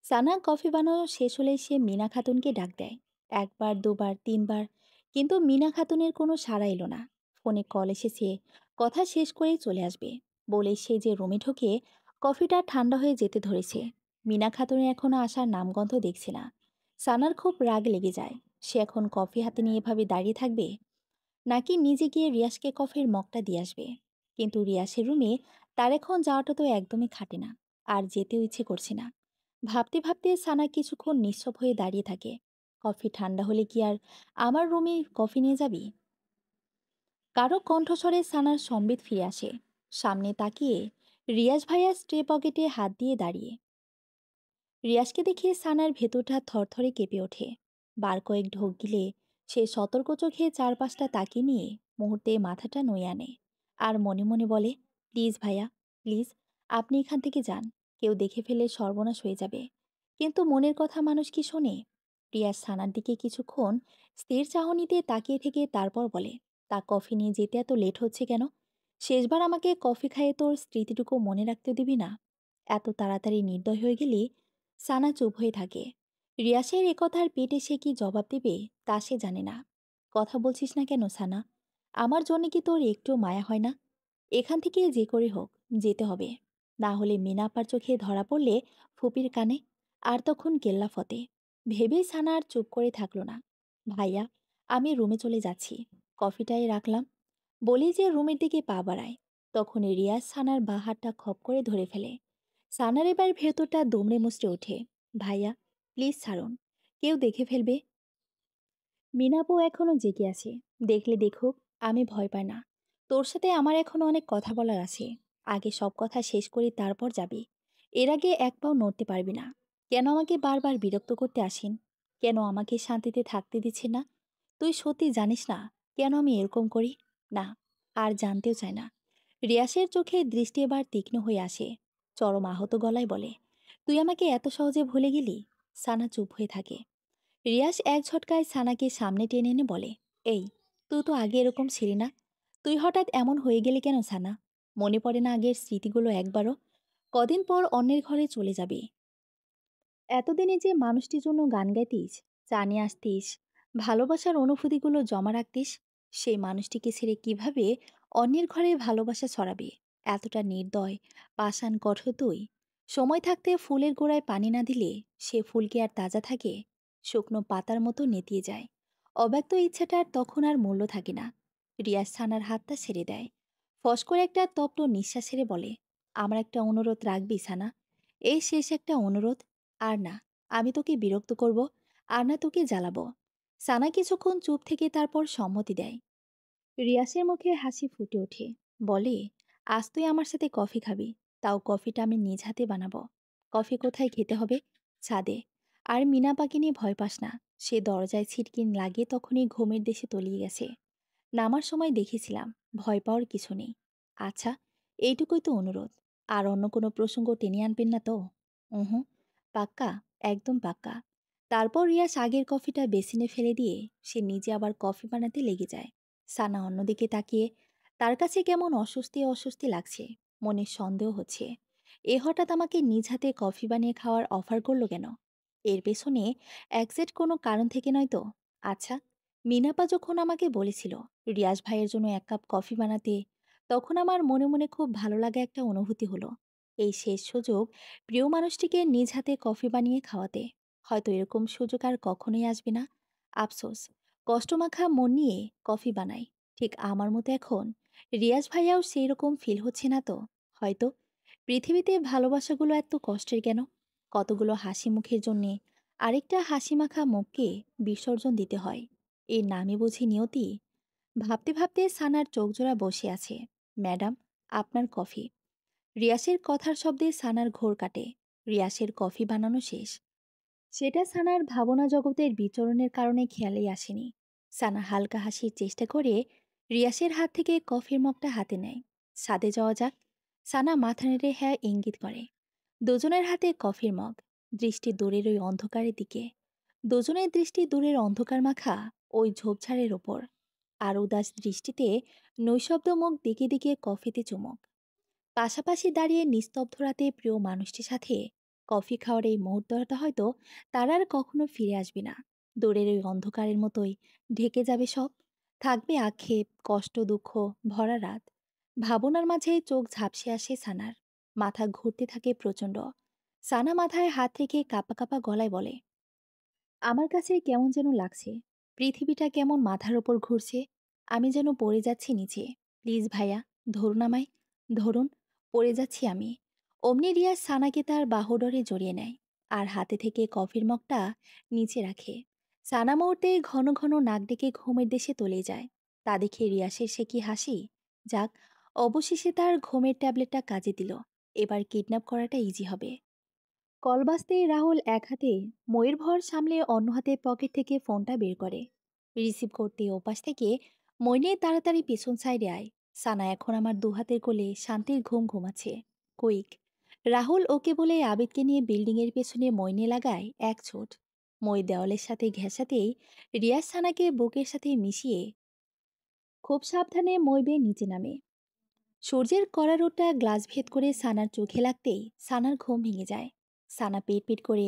সানা কফি বানানো শেষ হলেই সে মিনা খাতুনকে ডাক দেয়। একবার দুবার তিনবার, কিন্তু মিনা খাতুনের কোনো সাড়া এলো না। ফোনে কল এসেছে, কথা শেষ করেই চলে আসবে বলেই সে যে রুমে ঢুকে কফিটা ঠান্ডা হয়ে যেতে ধরেছে। মিনা খাতুনের এখনো আসার নামগন্ধ দেখছে না। সানার খুব রাগ লেগে যায়। সে এখন কফি হাতে নিয়ে এভাবে দাঁড়িয়ে থাকবে, নাকি নিজে গিয়ে রিয়াসকে কফির মগটা দিয়ে আসবে। কিন্তু রিয়াসের রুমে তার এখন যাওয়াটা তো একদমই খাটে না, আর যেতেও ইচ্ছে করছে না। ভাবতে ভাবতে সানা কিছুক্ষণ নিশ্চুপ হয়ে দাঁড়িয়ে থাকে। কফি ঠান্ডা হলে কি আর আমার রুমে কফি নিয়ে যাবি? কারো কণ্ঠস্বরে সানার সম্বিত ফিরে আসে। সামনে তাকিয়ে রিয়াজ ভাইয়া স্ট্রে পকেটে হাত দিয়ে দাঁড়িয়ে। রিয়াজকে দেখে সানার ভেতরটা থরথরে কেঁপে ওঠে। বার কয়েক ঢোক গিলে সে সতর্ক চোখে চারপাশটা তাকিয়ে নিয়ে মুহূর্তে মাথাটা নইয়ে আনে। আর মনে মনে বলে, প্লিজ ভাইয়া, প্লিজ, আপনি এখান থেকে যান। কেউ দেখে ফেলে সর্বনাশ হয়ে যাবে। কিন্তু মনের কথা মানুষ কি শোনে? রিয়াজ সানার দিকে কিছুক্ষণ স্থির চাহনিতে তাকিয়ে থেকে তারপর বলে, তা কফি নিয়ে যেতে এত লেট হচ্ছে কেন? শেষবার আমাকে কফি খাইয়ে তোর স্মৃতিটুকু মনে রাখতে দিবি না? এত তাড়াতাড়ি নির্দয় হয়ে গেলি? সানা চুপ হয়ে থাকে। রিয়াসের একথার পেটে সে কি জবাব দেবে তা সে জানে না। কথা বলছিস না কেন সানা? আমার জন্য কি তোর একটু মায়া হয় না? এখান থেকে যে করে হোক যেতে হবে, না হলে মিনাপার চোখে ধরা পড়লে ফুপির কানে, আর তখন কেল্লা ফতে। ভেবেই সানা আর চুপ করে থাকলো না। ভাইয়া, আমি রুমে চলে যাচ্ছি, কফিটাই রাখলাম বলেই যে রুমের দিকে পা বাড়ায়, তখন রিয়াজ সানার বাঁ হাতটা খপ করে ধরে ফেলে। সানার এবার ভেতরটা দুমড়ে মুচড়ে ওঠে। ভাইয়া, প্লিজ ছাড়ুন, কেউ দেখে ফেলবে। মিনাপু এখনো জেগে আছে, দেখলে দেখুক, আমি ভয় পাই না। তোর সাথে আমার এখনো অনেক কথা বলার আছে। আগে সব কথা শেষ করি তারপর যাবি। এর আগে এক পাও নড়তে পারবি না। কেন আমাকে বারবার বিরক্ত করতে আসেন? কেন আমাকে শান্তিতে থাকতে দিচ্ছেন না? তুই সত্যি জানিস না কেন আমি এরকম করি? না, আর জানতেও চায় না। রিয়াসের চোখে দৃষ্টি এবার তীক্ষ্ণ হয়ে আসে। চরম আহত গলায় বলে, তুই আমাকে এত সহজে ভুলে গেলি? সানা চুপ হয়ে থাকে। রিয়াস এক ঝটকায় সানাকে সামনে টেনে এনে বলে, এই, তুই তো আগে এরকম ছিলি না। তুই হঠাৎ এমন হয়ে গেলি কেন সানা? মনে পড়ে না আগের স্মৃতিগুলো একবারও? কদিন পর অন্যের ঘরে চলে যাবি। এতদিনে যে মানুষটির জন্য গান গাইতিস, চা নিয়ে আসতিস, ভালোবাসার অনুভূতিগুলো জমা রাখতিস, সেই মানুষটিকে ছেড়ে কিভাবে অন্যের ঘরে ভালোবাসা ছড়াবে? এতটা নির্দয়, পাষাণ কঠোর তুই। সময় থাকতে ফুলের গোড়ায় পানি না দিলে সে ফুল কি আর তাজা থাকে? শুকনো পাতার মতো নেতিয়ে যায়। অব্যক্ত ইচ্ছাটার তখন আর মূল্য থাকে না। রিয়াজ ছানার হাতটা ছেড়ে দেয়। ফস করে একটা তপ্ত নিঃশ্বাস ছেড়ে বলে, আমার একটা অনুরোধ রাখবি সানা? এই শেষ একটা অনুরোধ। আর না, আমি তোকে বিরক্ত করব, আর না তোকে জ্বালাবো। সানা কিছুক্ষণ চুপ থেকে তারপর সম্মতি দেয়। রিয়াসের মুখে হাসি ফুটে ওঠে। বলে, আজ তুই আমার সাথে কফি খাবি, তাও কফিটা আমি নিজ হাতে বানাবো। কফি কোথায় খেতে হবে? ছাদে। আর মিনা পাখি নিয়ে ভয় পাস না। সে দরজায় ছিটকিন লাগিয়ে তখনই ঘুমের দেশে তলিয়ে গেছে। নামার সময় দেখেছিলাম, ভয় পাওয়ার কিছু নেই। আচ্ছা, এইটুকুই তো অনুরোধ। আর অন্য কোনো প্রসঙ্গ টেনে আনবেন না তো? হুম, পাক্কা, একদম পাক্কা। তারপর রিয়াস আগের কফিটা বেসিনে ফেলে দিয়ে সে নিজে আবার কফি বানাতে লেগে যায়। সানা অন্যদিকে তাকিয়ে, তার কাছে কেমন অস্বস্তি অস্বস্তি লাগছে। মনে সন্দেহ হচ্ছে, এ হঠাৎ আমাকে নিজ হাতে কফি বানিয়ে খাওয়ার অফার করলো কেন? এর পেছনে একজ্যাক্ট কোনো কারণ থেকে নয় তো? আচ্ছা, মিনাপা যখন আমাকে বলেছিল রিয়াজ ভাইয়ের জন্য 1 কাপ কফি বানাতে, তখন আমার মনে মনে খুব ভালো লাগা একটা অনুভূতি হলো। এই শেষ সুযোগ প্রিয় মানুষটিকে নিজ হাতে কফি বানিয়ে খাওয়াতে। হয়তো এরকম সুযোগ আর কখনোই আসবে না। আফসোস, কষ্টমাখা মন নিয়ে কফি বানাই। ঠিক আমার মতো এখন রিয়াজ ভাইয়াও সেই রকম ফিল হচ্ছে না তো? হয়তো। পৃথিবীতে ভালোবাসাগুলো এত কষ্টের কেন? কতগুলো হাসি মুখের জন্যে আরেকটা হাসিমাখা মুখকে বিসর্জন দিতে হয়। এর নামই বুঝি নিয়তি? ভাবতে ভাবতে সানার চোখজোড়া বসে আছে। ম্যাডাম, আপনার কফি। রিয়াসের কথার শব্দে সানার ঘোর কাটে। রিয়াসের কফি বানানো শেষ। সেটা সানার ভাবনা জগতের বিচরণের কারণে খেয়ালেই আসেনি। সানা হালকা হাসির চেষ্টা করে রিয়াসের হাত থেকে কফির মগটা হাতে নেয়। ছাদে যাওয়া যাক। সানা মাথা নেড়ে হ্যাঁ ইঙ্গিত করে। দুজনের হাতে কফির মগ, দৃষ্টি দূরের ওই অন্ধকারের দিকে। দুজনের দৃষ্টি দূরের অন্ধকার মাখা ওই ঝোপঝাড়ের ওপর। আর উদাস দৃষ্টিতে নৈশব্দ মুখ দিকে দিকে কফিতে চুমুক। পাশাপাশি দাঁড়িয়ে নিস্তব্ধ রাতে প্রিয় মানুষটির সাথে কফি খাওয়ার এই মুহূর্তটা হয়তো তার আর কখনো ফিরে আসবে না। দূরের ওই অন্ধকারের মতোই ঢেকে যাবে সব। থাকবে আক্ষেপ, কষ্ট, দুঃখ ভরা রাত। ভাবনার মাঝে চোখ ঝাপসে আসে সানার। মাথা ঘুরতে থাকে প্রচণ্ড। সানা মাথায় হাত রেখে কাঁপা কাঁপা গলায় বলে, আমার কাছে কেমন যেন লাগছে। পৃথিবীটা কেমন মাথার ওপর ঘুরছে। আমি যেন পড়ে যাচ্ছি নিচে। প্লিজ ভাইয়া, ধরুন আমায়, ধরুন, পড়ে যাচ্ছি আমি। অমনি রিয়াজ সানাকে তার বাহুডরে জড়িয়ে নেয় আর হাতে থেকে কফির মগটা নিচে রাখে। সানা মুহূর্তে ঘন ঘন নাক ডেকে ঘুমের দেশে তলে যায়। তা দেখে রিয়াসের সে কি হাসি। যাক, অবশেষে তার ঘুমের ট্যাবলেটটা কাজে দিল। এবার কিডন্যাপ করাটা ইজি হবে। কল বাজতেই রাহুল এক হাতে ময়ের ভর সামলে অন্য হাতে পকেট থেকে ফোনটা বের করে। রিসিভ করতে ওপাশ থেকে, মই নিয়ে তাড়াতাড়ি পেছন সাইডে আয়। সানা এখন আমার দু হাতের কোলে শান্তির ঘুম ঘুমাচ্ছে। কুইক। রাহুল ওকে বলে আবিদকে নিয়ে বিল্ডিংয়ের পেছনে মই নিয়ে লাগায় এক ছোট। মই দেওয়ালের সাথে ঘেঁষাতেই রিয়াজ সানাকে বুকের সাথে মিশিয়ে খুব সাবধানে মই বেয়ে নিচে নামে। সূর্যের কড়া রোদটা গ্লাস ভেদ করে সানার চোখে লাগতেই সানার ঘুম ভেঙে যায়। সানা পেট পেট করে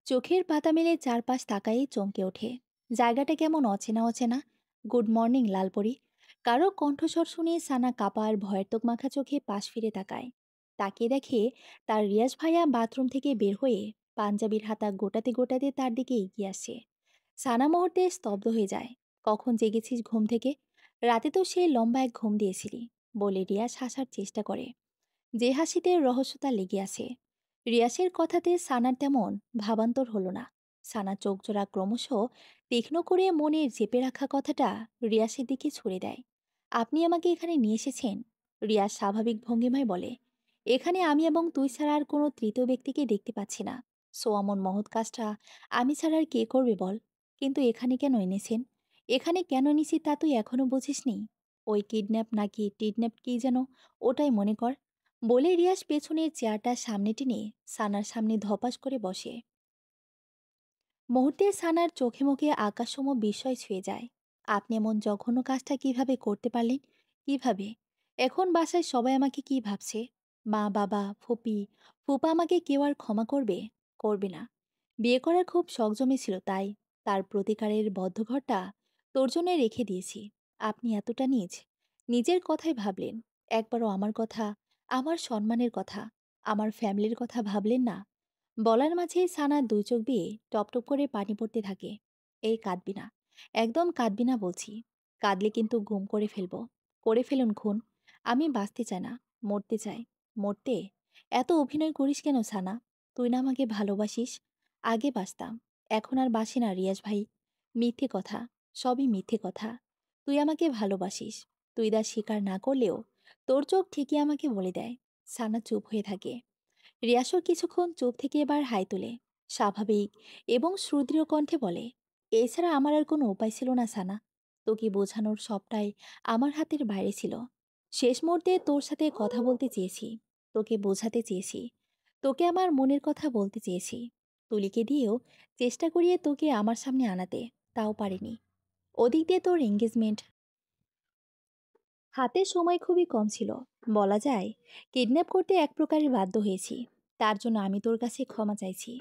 চোখের পাতা মেলে চারপাশ তাকাই চমকে ওঠে। জায়গাটা কেমন অচেনা অচেনা। Good morning Lalpari. কারো কণ্ঠস্বর শুনে সানা কাপা আর ভয়ের তোক মাখা চোখে পাশ ফিরে তাকায়। তাকিয়ে দেখে তার রিয়াজ ভাইয়া বাথরুম থেকে বের হয়ে পাঞ্জাবির হাতা গোটাতে গোটাতে তার দিকে এগিয়ে আসে। সানা মুহূর্তে স্তব্ধ হয়ে যায়। কখন জেগেছিস ঘুম থেকে? রাতে তো সে লম্বা এক ঘুম দিয়েছিলি, বলে রিয়াজ হাসার চেষ্টা করে, যে হাসিতে রহস্যতা লেগে আছে। রিয়াসের কথাতে সানার তেমন ভাবান্তর হলো না। সানা চোখ জোড়া ক্রমশ তীক্ষ্ণ করে মনের চেপে রাখা কথাটা রিয়াসের দিকে ছুড়ে দেয়। আপনি আমাকে এখানে নিয়ে এসেছেন? রিয়াস স্বাভাবিক ভঙ্গিমায় বলে, এখানে আমি এবং তুই ছাড়া আর কোনো তৃতীয় ব্যক্তিকে দেখতে পাচ্ছি না। সো এমন মহৎ কাজটা আমি ছাড়া আর কে করবে বল? কিন্তু এখানে কেন এনেছেন? এখানে কেন এনেছি তা তুই এখনো বুঝিসনি? ওই কিডন্যাপ নাকি টিডন্যাপ কি যেন, ওটাই মনে কর। বলে রিয়াস পেছনের চেয়ারটা সামনে টেনে সানার সামনে ধপাস করে বসে। মুহূর্তে সানার চোখে মুখে আকাশসম বিস্ময় ছুঁয়ে যায়। আপনি এমন জঘন্য কাজটা কিভাবে করতে পারলেন? কিভাবে? এখন বাসায় সবাই আমাকে কি ভাবছে? মা, বাবা, ফুপি, ফুপা আমাকে কেউ আর ক্ষমা করবে? করবে না। বিয়ে করার খুব শখ জমেছিল তাই তার প্রতিকারের বদ্ধঘরটা তোর জন্য রেখে দিয়েছি। আপনি এতটা নিজের কথাই ভাবলেন। একবারও আমার কথা, আমার সম্মানের কথা, আমার ফ্যামিলির কথা ভাবলেন না। বলার মাঝে সানার দুই চোখ দিয়ে টপটপ করে পানি পড়তে থাকে। এই কাঁদবি না, একদম কাঁদবি না বলছি। কাঁদলে কিন্তু গুম করে ফেলবো। করে ফেলুন খুন। আমি বাঁচতে চাই না, মরতে চাই। মরতে? এত অভিনয় করিস কেন সানা? তুই না আমাকে ভালোবাসিস? আগে বাঁচতাম, এখন আর বাসি না রিয়াজ ভাই। মিথ্যে কথা, সবই মিথ্যে কথা। তুই আমাকে ভালোবাসিস, তুই দা স্বীকার না করলেও তোর চোখ ঠিকই আমাকে বলে দেয়। সানা চুপ হয়ে থাকে। রিয়াসও কিছুক্ষণ চুপ থেকে এবার হাই তোলে। স্বাভাবিক এবং সুদৃঢ় কণ্ঠে বলে, এছাড়া আমার আর কোনো উপায় ছিল না সানা। তোকে বোঝানোর সবটাই আমার হাতের বাইরে ছিল। শেষ মুহূর্তে তোর সাথে কথা বলতে চেয়েছি, তোকে বোঝাতে চেয়েছি, তোকে আমার মনের কথা বলতে চেয়েছি। তুলিকে দিয়েও চেষ্টা করিয়ে তোকে আমার সামনে আনাতে, তাও পারিনি। ওদিক দিয়ে তোর এঙ্গেজমেন্ট। হাতে সময় খুবই কম ছিল। বলা যায় কিডন্যাপ করতে এক প্রকারের বাধ্য হয়েছি। তার জন্য আমি তোর কাছে ক্ষমা চাইছি।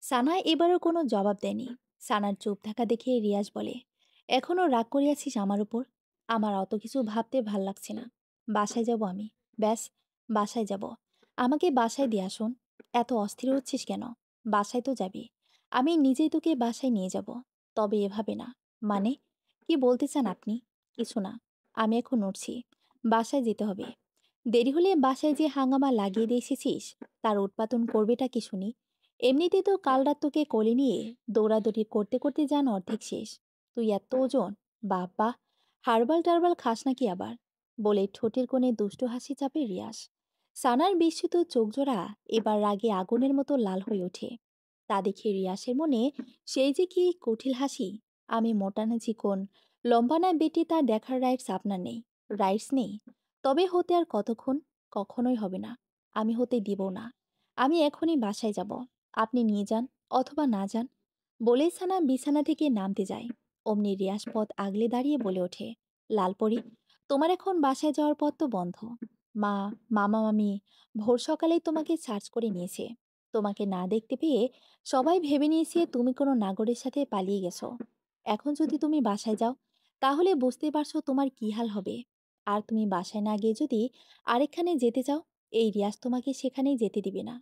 সানা এবারও কোনো জবাব দেয়নি। সানার চুপ থাকা দেখে রিয়াজ বলে, এখনও রাগ করিয়াছিস আমার উপর? আমার অত কিছু ভাবতে ভাল লাগছে না। বাসায় যাব আমি। ব্যাস, বাসায় যাব। আমাকে বাসায় দিয়ে আসুন। এত অস্থির হচ্ছিস কেন? বাসায় তো যাবি। আমি নিজেই তোকে বাসায় নিয়ে যাব। তবে এভাবে না। মানে, কি বলতে চান আপনি? কিছু না। আমি এখন উঠছি। বাসায় যেতে হবে। দেরি হলে বাসায় যে হাঙ্গামা লাগিয়ে দিয়ে এসেছিস, তার উৎপাদন করবেটা কি শুনি? এমনিতে তো কাল রাত তোকে কোলে নিয়ে দৌড়াদৌড়ি করতে করতে যান অর্ধেক শেষ। তুই এত ওজন! বাবা, হার্বাল টারবাল খাস নাকি আবার? বলে ঠোঁটের কোণে দুষ্টু হাসি চাপে রিয়াস। সানার বিস্মিত চোখজোড়া এবার রাগে আগুনের মতো লাল হয়ে ওঠে। তা দেখে রিয়াসের মনে সেই যে কি কুটিল হাসি। আমি মোটা না চিকন, লম্বা না বেটে তা দেখার রাইটস আপনার নেই। রাইটস নেই? তবে হতে আর কতক্ষণ? কখনোই হবে না। আমি হতে দিব না। আমি এখনই বাসায় যাব। আপনি নিয়ে যান অথবা না যান। বলেই সানা বিছানা থেকে নামতে যায়। অমনি রিয়াজ পথ আগলে দাঁড়িয়ে বলে ওঠে, লালপরি, তোমার এখন বাসায় যাওয়ার পথ তো বন্ধ। মা, মামা মামি ভোর সকালেই তোমাকে সার্চ করে নিয়েছে। তোমাকে না দেখতে পেয়ে সবাই ভেবে নিয়েছে তুমি কোনো নাগরের সাথে পালিয়ে গেছো। এখন যদি তুমি বাসায় যাও, তাহলে বুঝতে পারছো তোমার কি হাল হবে। আর তুমি বাসায় না গিয়ে যদি আরেকখানে যেতে চাও, এই রিয়াজ তোমাকে সেখানেই যেতে দিবে না।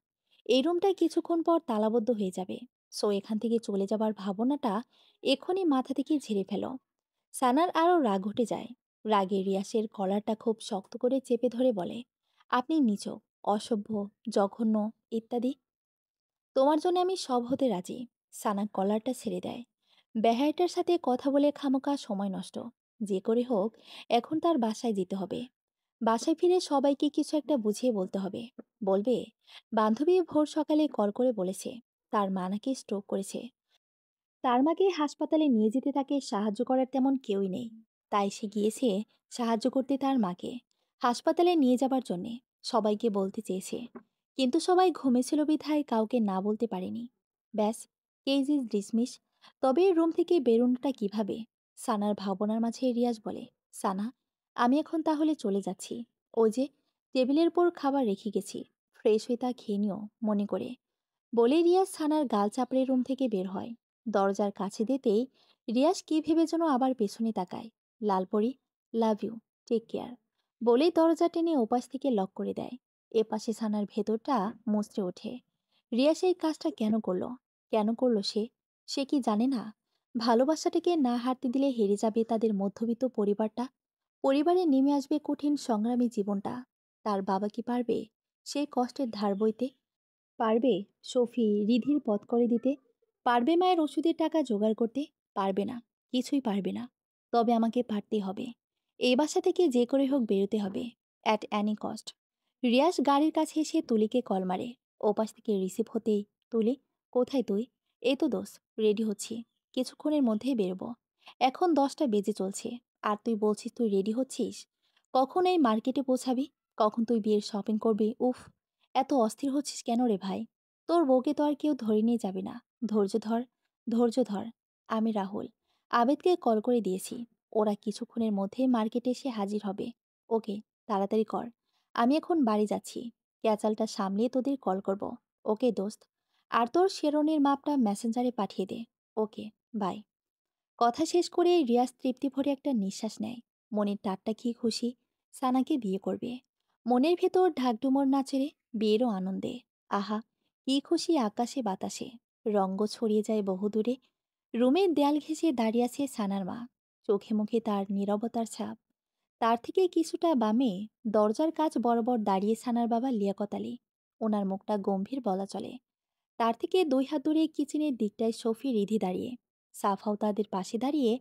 এই রুমটা কিছুক্ষণ পর তালাবদ্ধ হয়ে যাবে। সো এখান থেকে চলে যাবার ভাবনাটা এখনই মাথা থেকে ঝেড়ে ফেলো। সানার আরও রাগ উঠে যায়। রাগে রিয়াসের কলারটা খুব শক্ত করে চেপে ধরে বলে, আপনি নিছক, অসভ্য, জঘন্য ইত্যাদি। তোমার জন্য আমি সব হতে রাজি। সানা কলারটা ছেড়ে দেয়। বেহায়াটার সাথে কথা বলে খামোকা সময় নষ্ট। যে করে হোক এখন তার বাসায় যেতে হবে। বাসায় ফিরে সবাইকে কিছু একটা বুঝিয়ে বলতে হবে। বলবে, বান্ধবী ভোর সকালে কল করে বলেছে তার মা নাকি স্ট্রোক করেছে। তার মাকে হাসপাতালে নিয়ে যেতে তাকে সাহায্য করার তেমন কেউই নেই। তাই সে গিয়েছে সাহায্য করতে তার মাকে হাসপাতালে নিয়ে যাবার জন্যে। সবাইকে বলতে চেয়েছে, কিন্তু সবাই ঘুমেছিল বিধায় কাউকে না বলতে পারেনি। ব্যাস, কেস ইজ ডিসমিস। তবে রুম থেকে বেরোনোটা কিভাবে? সানার ভাবনার মাঝে রিয়াজ বলে, সানা, আমি এখন তাহলে চলে যাচ্ছি। ওই যে টেবিলের উপর খাবার রেখে গেছি, ফ্রেশ হয়ে তা খেয়ে নিও মনে করে। বলে রিয়াজ সানার গাল চাপড়ে রুম থেকে বের হয়। দরজার কাছে যেতেই রিয়াজ কি ভেবে যেন আবার পেছনে তাকায়। লালপরি, লাভ ইউ, টেক কেয়ার বলেই দরজা টেনে ওপাশ থেকে লক করে দেয়। এপাশে সানার ভেতরটা মুচড়ে ওঠে। রিয়াজ এই কাজটা কেন করলো? কেন করলো সে? সে কি জানে না ভালোবাসাটাকে না হারতে দিলে হেরে যাবে তাদের মধ্যবিত্ত পরিবারটা? পরিবারে নেমে আসবে কঠিন সংগ্রামী জীবনটা। তার বাবা কি পারবে সেই কষ্টের ধার বইতে? পারবে সফি রিধির পথ করে দিতে? পারবে মায়ের ওষুধের টাকা জোগাড় করতে? পারবে না, কিছুই পারবে না। তবে আমাকে পারতেই হবে। এই বাসা থেকে যে করে হোক বেরোতে হবে, অ্যাট অ্যানি কস্ট। রিয়াজ গাড়ির কাছে এসে তুলিকে কল মারে। ওপাশ থেকে রিসিভ হতেই, তুলি, কোথায় তুই? এই তো দোষ, রেডি হচ্ছি, কিছুক্ষণের মধ্যেই বেরোবো। এখন 10টা বেজে চলছে, আর তুই বলছিস তুই রেডি হচ্ছিস? কখন এই মার্কেটে পৌঁছাবি? কখন তুই বিয়ের শপিং করবি? উফ, এত অস্থির হচ্ছিস কেন রে ভাই? তোর বউকে তো আর কেউ ধরে নিয়ে যাবে না। ধৈর্য ধর, ধৈর্য ধর। আমি রাহুল, আবেদকে কল করে দিয়েছি। ওরা কিছুক্ষণের মধ্যে মার্কেটে এসে হাজির হবে। ওকে, তাড়াতাড়ি কর। আমি এখন বাড়ি যাচ্ছি। ক্যাচালটা সামলিয়ে তোদের কল করব। ওকে দোস্ত। আর তোর শেরনের মাপটা মেসেঞ্জারে পাঠিয়ে দে। ওকে, বাই। কথা শেষ করে রিয়াজ তৃপ্তি ভরে একটা নিঃশ্বাস নেয়। মনের টাটটা কি খুশি, সানাকে বিয়ে করবে। মনের ভেতর ঢাকডুমর নাচেরে, বিয়েরও আনন্দে। আহা, কি খুশি আকাশে বাতাসে। রঙ্গ ছড়িয়ে যায় বহুদূরে। রুমের দেয়াল ঘেঁষে দাঁড়িয়ে আছে সানার মা। চোখে মুখে তার নীরবতার ছাপ। তার থেকে কিছুটা বামে দরজার কাছ বরাবর দাঁড়িয়ে সানার বাবা লিয়াকত আলী। ওনার মুখটা গম্ভীর বলা চলে। তার থেকে 2 হাত দূরে কিচেনের দিকটায় সফি রিধি দাঁড়িয়ে। সাফাও তাদের পাশে দাঁড়িয়ে,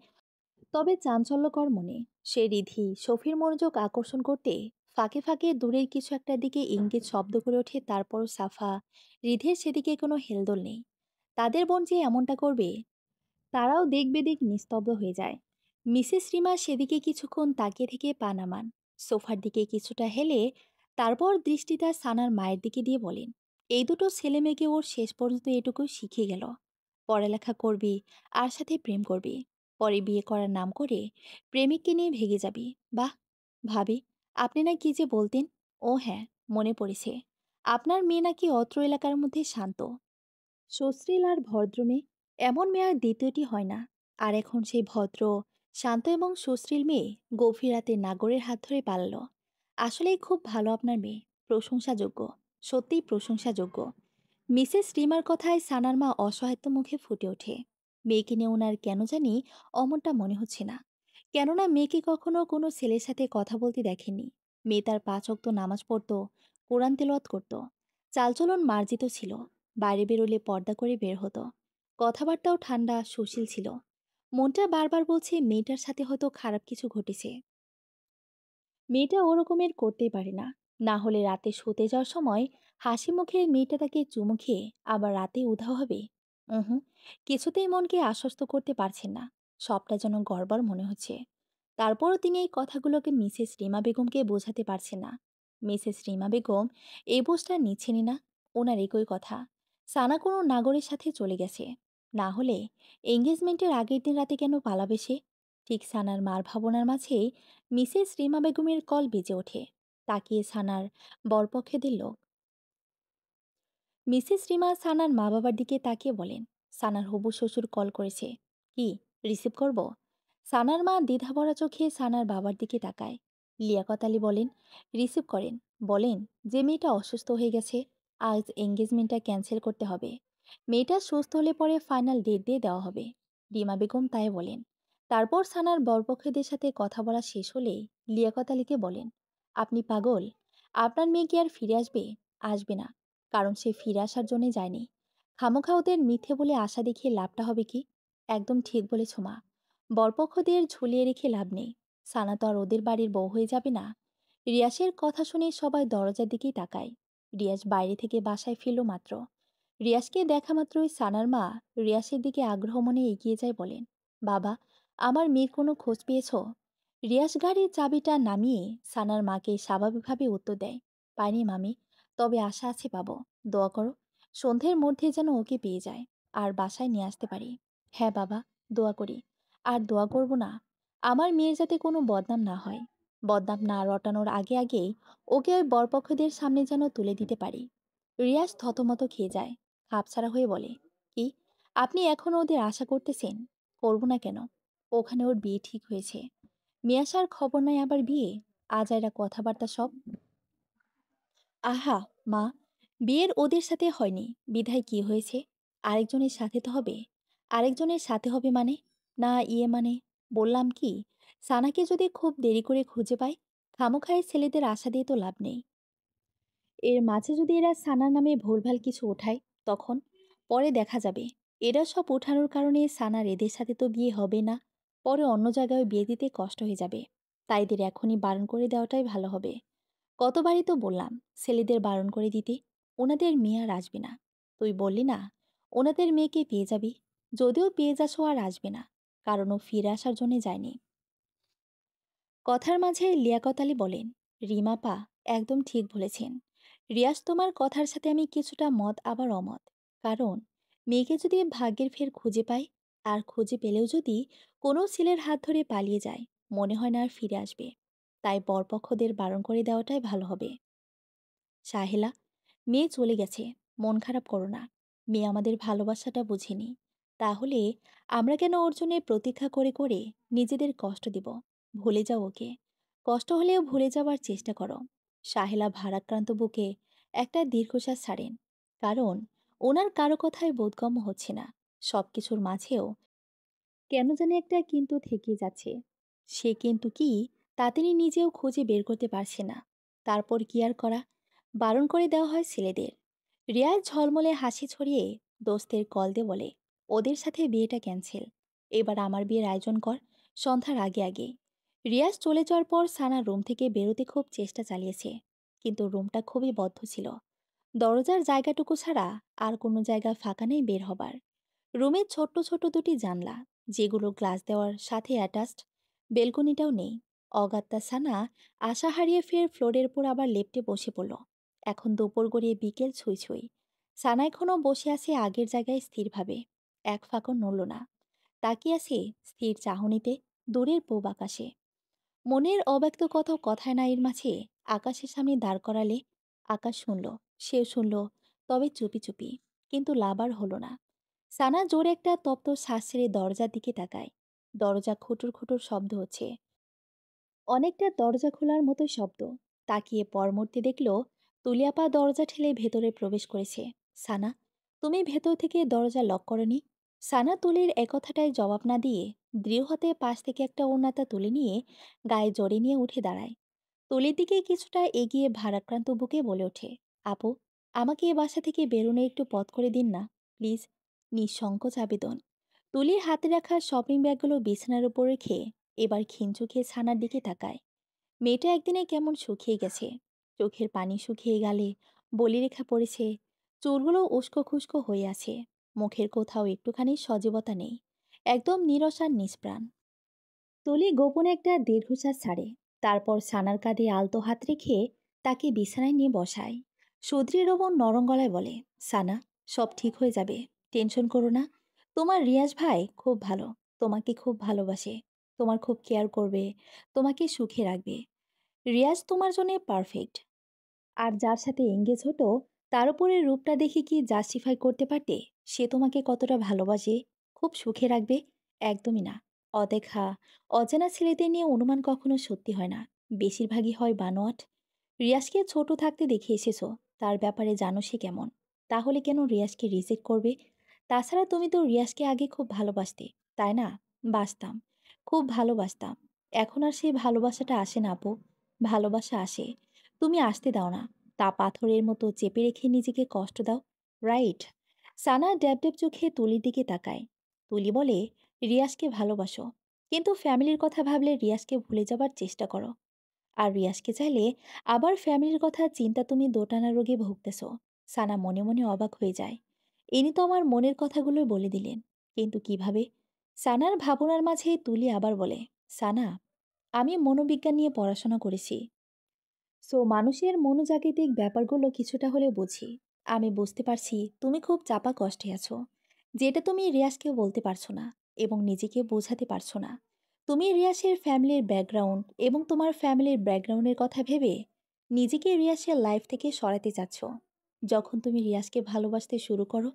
তবে চাঞ্চল্যকর মনে। সে রিধি সফির মনোযোগ আকর্ষণ করতে ফাঁকে ফাঁকে দূরের কিছু একটা দিকে ইঙ্গিত শব্দ করে ওঠে। তারপরও সাফা, রিধের সেদিকে কোনো হেলদোল নেই। তাদের বোন যে এমনটা করবে, তারাও দেখবেদিক নিস্তব্ধ হয়ে যায়। মিসেস রিমা সেদিকে কিছুক্ষণ তাকিয়ে থেকে পা নামান। সোফার দিকে কিছুটা হেলে তারপর দৃষ্টিটা সানার মায়ের দিকে দিয়ে বলেন, এই দুটো ছেলে মেয়েকে ওর শেষ পর্যন্ত এটুকু শিখে গেল। পড়ালেখা করবি, আর সাথে প্রেম করবি। পরে বিয়ে করার নাম করে প্রেমিককে নিয়ে ভেগে যাবি। বাহ, ভাবি, আপনি না কি যে বলতেন? ও হ্যাঁ, মনে পড়েছে। আপনার মেয়ে নাকি অত্র এলাকার মধ্যে শান্ত, সুশ্রীল আর ভদ্র মেয়ে। এমন মেয়ে আর দ্বিতীয়টি হয় না। আর এখন সেই ভদ্র, শান্ত এবং সুশ্রীল মেয়ে গভীর রাতে নাগরের হাত ধরে পালালো। আসলেই খুব ভালো আপনার মেয়ে, প্রশংসাযোগ্য, সত্যিই প্রশংসাযোগ্য। মিসেস রিমার কথায় সানার মা অসহায়ত্ব মুখে ফুটে ওঠে। মেয়েকে নিয়ে ওনার কেন জানি অমনটা মনে হচ্ছে না। কেননা মেয়েকে কখনো কোনো ছেলের সাথে কথা বলতে দেখেননি। মেয়ে তার 5 ওয়াক্ত নামাজ পড়তো, কোরআন তেলাওয়াত করত। চালচলন মার্জিত ছিল। বাইরে বেরোলে পর্দা করে বের হতো। কথাবার্তাও ঠান্ডা, সুশীল ছিল। মনটা বারবার বলছে মেয়েটার সাথে হয়তো খারাপ কিছু ঘটেছে। মেয়েটা ওরকমের করতেই পারে না। না হলে রাতে শুতে যাওয়ার সময় হাসি মুখের মেয়েটা তাকে চুমু খেয়ে আবার রাতে উধাও হবে। হুম, কিছুতেই মনকে আশ্বস্ত করতে পারছেন না। সবটা যেন গড়বড় মনে হচ্ছে। তারপরও তিনি এই কথাগুলোকে মিসেস রিমা বেগমকে বোঝাতে পারছেন না। মিসেস রিমা বেগম এই বুঝটা নিচ্ছেনই না। ওনার একই কথা, সানা কোনো নাগরের সাথে চলে গেছে। না হলে এঙ্গেজমেন্টের আগের দিন রাতে কেন পালাবে সে? ঠিক সানার মার ভাবনার মাঝেই মিসেস রিমা বেগমের কল বেজে ওঠে। তাকিয়ে সানার বরপক্ষেদের লোক। মিসেস রিমা সানার মা বাবার দিকে তাকিয়ে বলেন, সানার হবু শ্বশুর কল করেছে, কি রিসিভ করব? সানার মা দ্বিধাভরা চোখে সানার বাবার দিকে তাকায়। লিয়াকত আলী বলেন, রিসিভ করেন, বলেন যে মেয়েটা অসুস্থ হয়ে গেছে, আজ এঙ্গেজমেন্টটা ক্যান্সেল করতে হবে। মেয়েটা সুস্থ হলে পরে ফাইনাল ডেট দিয়ে দেওয়া হবে। রিমা বেগম তাই বলেন। তারপর সানার বরপক্ষদের সাথে কথা বলা শেষ হলে লিয়াকত আলীকে বলেন, আপনি পাগল? আপনার মেয়ে কি আর ফিরে আসবে? আসবে না, কারণ সে ফিরে আসার জন্যে যায়নি। খামোখা ওদের মিথ্যে বলে আশা দেখিয়ে লাভটা হবে কি? একদম ঠিক বলেছ মা। বরপক্ষদের ঝুলিয়ে রেখে লাভ নেই। সানা তো আর ওদের বাড়ির বউ হয়ে যাবে না। রিয়াসের কথা শুনে সবাই দরজার দিকেই তাকায়। রিয়াস বাইরে থেকে বাসায় ফিরল মাত্র। রিয়াসকে দেখা মাত্রই সানার মা রিয়াসের দিকে আগ্রহ মনে এগিয়ে যায়, বলেন, বাবা, আমার মেয়ের কোনো খোঁজ পেয়েছ? রিয়াস গাড়ির চাবিটা নামিয়ে সানার মাকে স্বাভাবিকভাবে উত্তর দেয়, পাইনি মামি, তবে আশা আছে পাবো। দোয়া করো সন্ধ্যের মধ্যে যেন ওকে পেয়ে যায় আর বাসায় নিয়ে আসতে পারি। হ্যাঁ বাবা, দোয়া করি। আর দোয়া করব না, আমার মেয়ের যাতে কোনো বদনাম না হয়। বদনাম না রটানোর আগে আগেই ওকে ওই বরপক্ষদের সামনে যেন তুলে দিতে পারি। রিয়াজ থতমত খেয়ে যায়। হাপছাড়া হয়ে বলে, কি, আপনি এখনো ওদের আশা করতেছেন? করব না কেন? ওখানে ওর বিয়ে ঠিক হয়েছে। মেয়ে আসার খবর নাই আবার বিয়ে? আজ এরা কথাবার্তা সব। আহা মা, বিয়ের ওদের সাথে হয়নি বিধায় কি হয়েছে? আরেকজনের সাথে তো হবে। আরেকজনের সাথে হবে মানে? না ইয়ে মানে, বললাম কি, সানাকে যদি খুব দেরি করে খুঁজে পায়, খামোখায় ছেলেদের আশা দিয়ে তো লাভ নেই। এর মাঝে যদি এরা সানার নামে ভুলভাল কিছু ওঠায়, তখন পরে দেখা যাবে এরা সব ওঠানোর কারণে সানার এদের সাথে তো বিয়ে হবে না, পরে অন্য জায়গায় বিয়ে দিতে কষ্ট হয়ে যাবে। তাই এদের এখনই বারণ করে দেওয়াটাই ভালো হবে। কতবারই তো বললাম ছেলেদের বারণ করে দিতে, ওনাদের মেয়ে আর আসবে না। তুই বললি না ওনাদের মেয়েকে পেয়ে যাবি, যদিও পেয়ে যাস ও আর আসবে না, কারণ ও ফিরে আসার জন্যে যায়নি। কথার মাঝে লিয়াকত আলী বলেন, রিমাপা একদম ঠিক বলেছেন। রিয়াজ, তোমার কথার সাথে আমি কিছুটা মত আবার অমত। কারণ মেয়েকে যদি ভাগ্যের ফের খুঁজে পায়, আর খুঁজে পেলেও যদি কোনো ছেলের হাত ধরে পালিয়ে যায়, মনে হয় না আর ফিরে আসবে। তাই বরপক্ষদের বারণ করে দেওয়াটাই ভালো হবে। সাহেলা, মেয়ে চলে গেছে, মন খারাপ করো না। মেয়ে আমাদের ভালোবাসাটা বুঝেনি। তাহলে আমরা কেন ওর জন্যে প্রতীক্ষা করে করে নিজেদের কষ্ট দিব? ভুলে যাও ওকে। কষ্ট হলেও ভুলে যাওয়ার চেষ্টা করো। সাহেলা ভারাক্রান্ত বুকে একটা দীর্ঘশ্বাস ছাড়েন। কারণ ওনার কারো কথায় বোধগম্য হচ্ছে না। সবকিছুর মাঝেও কেন জানি একটা কিন্তু থেকে যাচ্ছে। সে কিন্তু কি, তা তিনি নিজেও খুঁজে বের করতে পারছে না। তারপর কি আর করা, বারণ করে দেওয়া হয় ছেলেদের। রিয়াজ ঝলমলে হাসি ছড়িয়ে দোস্তের কল দিয়ে বলে, ওদের সাথে বিয়েটা ক্যান্সেল। এবার আমার বিয়ের আয়োজন কর, সন্ধ্যার আগে আগে। রিয়াজ চলে যাওয়ার পর সানা রুম থেকে বেরোতে খুব চেষ্টা চালিয়েছে, কিন্তু রুমটা খুবই বদ্ধ ছিল। দরজার জায়গাটুকু ছাড়া আর কোনো জায়গা ফাঁকা নেই বের হবার। রুমে ছোট্ট ছোট দুটি জানলা, যেগুলো গ্লাস দেওয়ার সাথে অ্যাটাচড। বেলকনিটাও নেই। অগাত্যা সানা আশা হারিয়ে ফের ফ্লোরের উপর আবার লেপ্টে বসে পড়ল। এখন দুপুর গড়িয়ে বিকেল ছুঁই ছুঁই। সানা এখনও বসে আছে আগের জায়গায় স্থিরভাবে। এক ফাঁকও নড়ল না। তাকিয়ে আছে স্থির চাহনিতে দূরের পূব আকাশে। মনের অব্যক্ত কত কথায় না এর মাঝে আকাশের সামনে দাঁড় করালে। আকাশ শুনল, সেও শুনল, তবে চুপি চুপি, কিন্তু লাভ আর হলো না। সানা জোরে একটা তপ্ত শ্বাস ছেড়ে দরজার দিকে তাকায়। দরজা খুটুর খুটুর শব্দ হচ্ছে, অনেকটা দরজা খোলার মতো শব্দ। তাকিয়ে পরমূর্তি দেখল তুলিয়াপা দরজা ঠেলে ভেতরে প্রবেশ করেছে। সানা, তুমি ভেতর থেকে দরজা লক করনি? সানা তুলির একথাটায় জবাব না দিয়ে দৃঢ় হাতে পাশ থেকে একটা ওড়নাতা তুলে নিয়ে গায়ে জড়ে নিয়ে উঠে দাঁড়ায়। তুলির দিকে কিছুটা এগিয়ে ভারাক্রান্ত বুকে বলে ওঠে, আপু, আমাকে এ বাসা থেকে বেরোনো একটু পথ করে দিন না, প্লিজ। নিঃসংকোচ আবেদন। তুলির হাতে রাখা শপিং ব্যাগগুলো বিছানার উপর রেখে এবার খিনচুকে ছানার দিকে তাকায়। মেয়েটা একদিনে কেমন শুকিয়ে গেছে। চোখের পানি শুকিয়ে গেলে বলিরেখা পড়েছে। চুলগুলো উস্কো খুস্কো হয়ে আছে। মুখের কোথাও একটুখানি সজীবতা নেই। একদম নীরস আর নিষ্প্রাণ। তুলি গোপনে একটা দীর্ঘশ্বাস ছাড়ে। তারপর সানার কাঁধে আলতো হাত রেখে তাকে বিছানায় নিয়ে বসায়। সুদৃঢ় এবং নরম গলায় বলে, সানা, সব ঠিক হয়ে যাবে, টেনশন করো না। তোমার রিয়াজ ভাই খুব ভালো, তোমাকে খুব ভালোবাসে, তোমার খুব কেয়ার করবে, তোমাকে সুখে রাখবে। রিয়াজ তোমার জন্য পারফেক্ট। আর যার সাথে এঙ্গেজ হতো, তার উপরের রূপটা দেখে কি জাস্টিফাই করতে পারতে সে তোমাকে কতটা ভালোবাসে, খুব সুখে রাখবে? একদমই না। অদেখা, অজানা ছেলেদের নিয়ে অনুমান কখনো সত্যি হয় না, বেশিরভাগই হয় বানোয়াট। রিয়াজকে ছোট থাকতে দেখে এসেছো, তার ব্যাপারে জানো সে কেমন। তাহলে কেন রিয়াজকে রিজেক্ট করবে? তাছাড়া তুমি তো রিয়াজকে আগে খুব ভালোবাসতে, তাই না? বাসতাম, খুব ভালোবাসতাম। এখন আর সেই ভালোবাসাটা আসে না আপু। ভালোবাসা আসে, তুমি আসতে দাও না। তা পাথরের মতো চেপে রেখে নিজেকে কষ্ট দাও, রাইট? সানা ড্যাব ড্যাব চোখে তুলির দিকে তাকায়। তুলি বলে, রিয়াজকে ভালোবাসো, কিন্তু ফ্যামিলির কথা ভাবলে রিয়াজকে ভুলে যাবার চেষ্টা করো। আর রিয়াজকে চাইলে আবার ফ্যামিলির কথা চিন্তা তুমি দোটানা রোগে ভুগতেছ। সানা মনে মনে অবাক হয়ে যায়। ইনি তো আমার মনের কথাগুলোই বলে দিলেন, কিন্তু কিভাবে? সানার ভাবনার মাঝে তুলি আবার বলে, সানা, আমি মনোবিজ্ঞান নিয়ে পড়াশোনা করেছি। সো মানুষের মনোজাগতিক ব্যাপারগুলো কিছুটা হলেও বুঝি। আমি বুঝতে পারছি তুমি খুব চাপা কষ্টে আছো, যেটা তুমি রিয়াজকেও বলতে পারছো না এবং নিজেকে বোঝাতে পারছো না। তুমি রিয়াসের ফ্যামিলির ব্যাকগ্রাউন্ড এবং তোমার ফ্যামিলির ব্যাকগ্রাউন্ডের কথা ভেবে নিজেকে রিয়াসের লাইফ থেকে সরাতে চাচ্ছ। যখন তুমি রিয়াজকে ভালোবাসতে শুরু করো,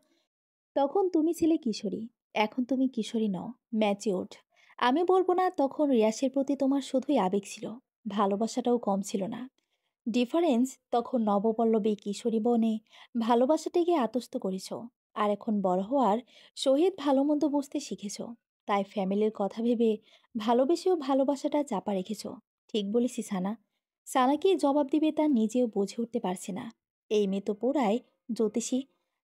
তখন তুমি ছিলে কিশোরী। এখন তুমি কিশোরী নও, ম্যাচিওর্ড। আমি বলবো না তখন রিয়াসের প্রতি তোমার শুধুই আবেগ ছিল, ভালোবাসাটাও কম ছিল না। ডিফারেন্স, তখন নবপল্লবী কিশোরী বনে ভালোবাসাটাকে আত্মস্থ করেছ, আর এখন বড় হওয়ার সহিত ভালো মন্দ বুঝতে শিখেছ। তাই ফ্যামিলির কথা ভেবে ভালোবেসেও ভালোবাসাটা চাপা রেখেছ। ঠিক বলেছি সানা? সানা কি জবাব দিবে তা নিজেও বুঝে উঠতে পারছে না। এই মেয়ে তো পুরাই জ্যোতিষী।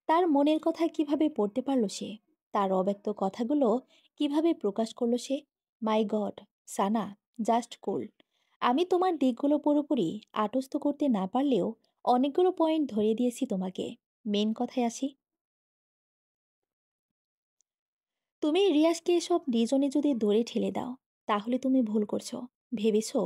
তার মনের কথা কিভাবে পড়তে পারল সে? তার অব্যক্ত কথাগুলো কিভাবে প্রকাশ করলো সে? মাই গড! সানা, জাস্ট কুল। আমি তোমার দিকগুলো পুরোপুরি আটস্থ করতে না পারলেও অনেকগুলো পয়েন্ট ধরিয়ে দিয়েছি তোমাকে। মেন কথায় আসি। তুমি রিয়াজকে এসব নিজনে যদি দৌড়ে ঠেলে দাও, তাহলে তুমি ভুল করছো। ভেবেছো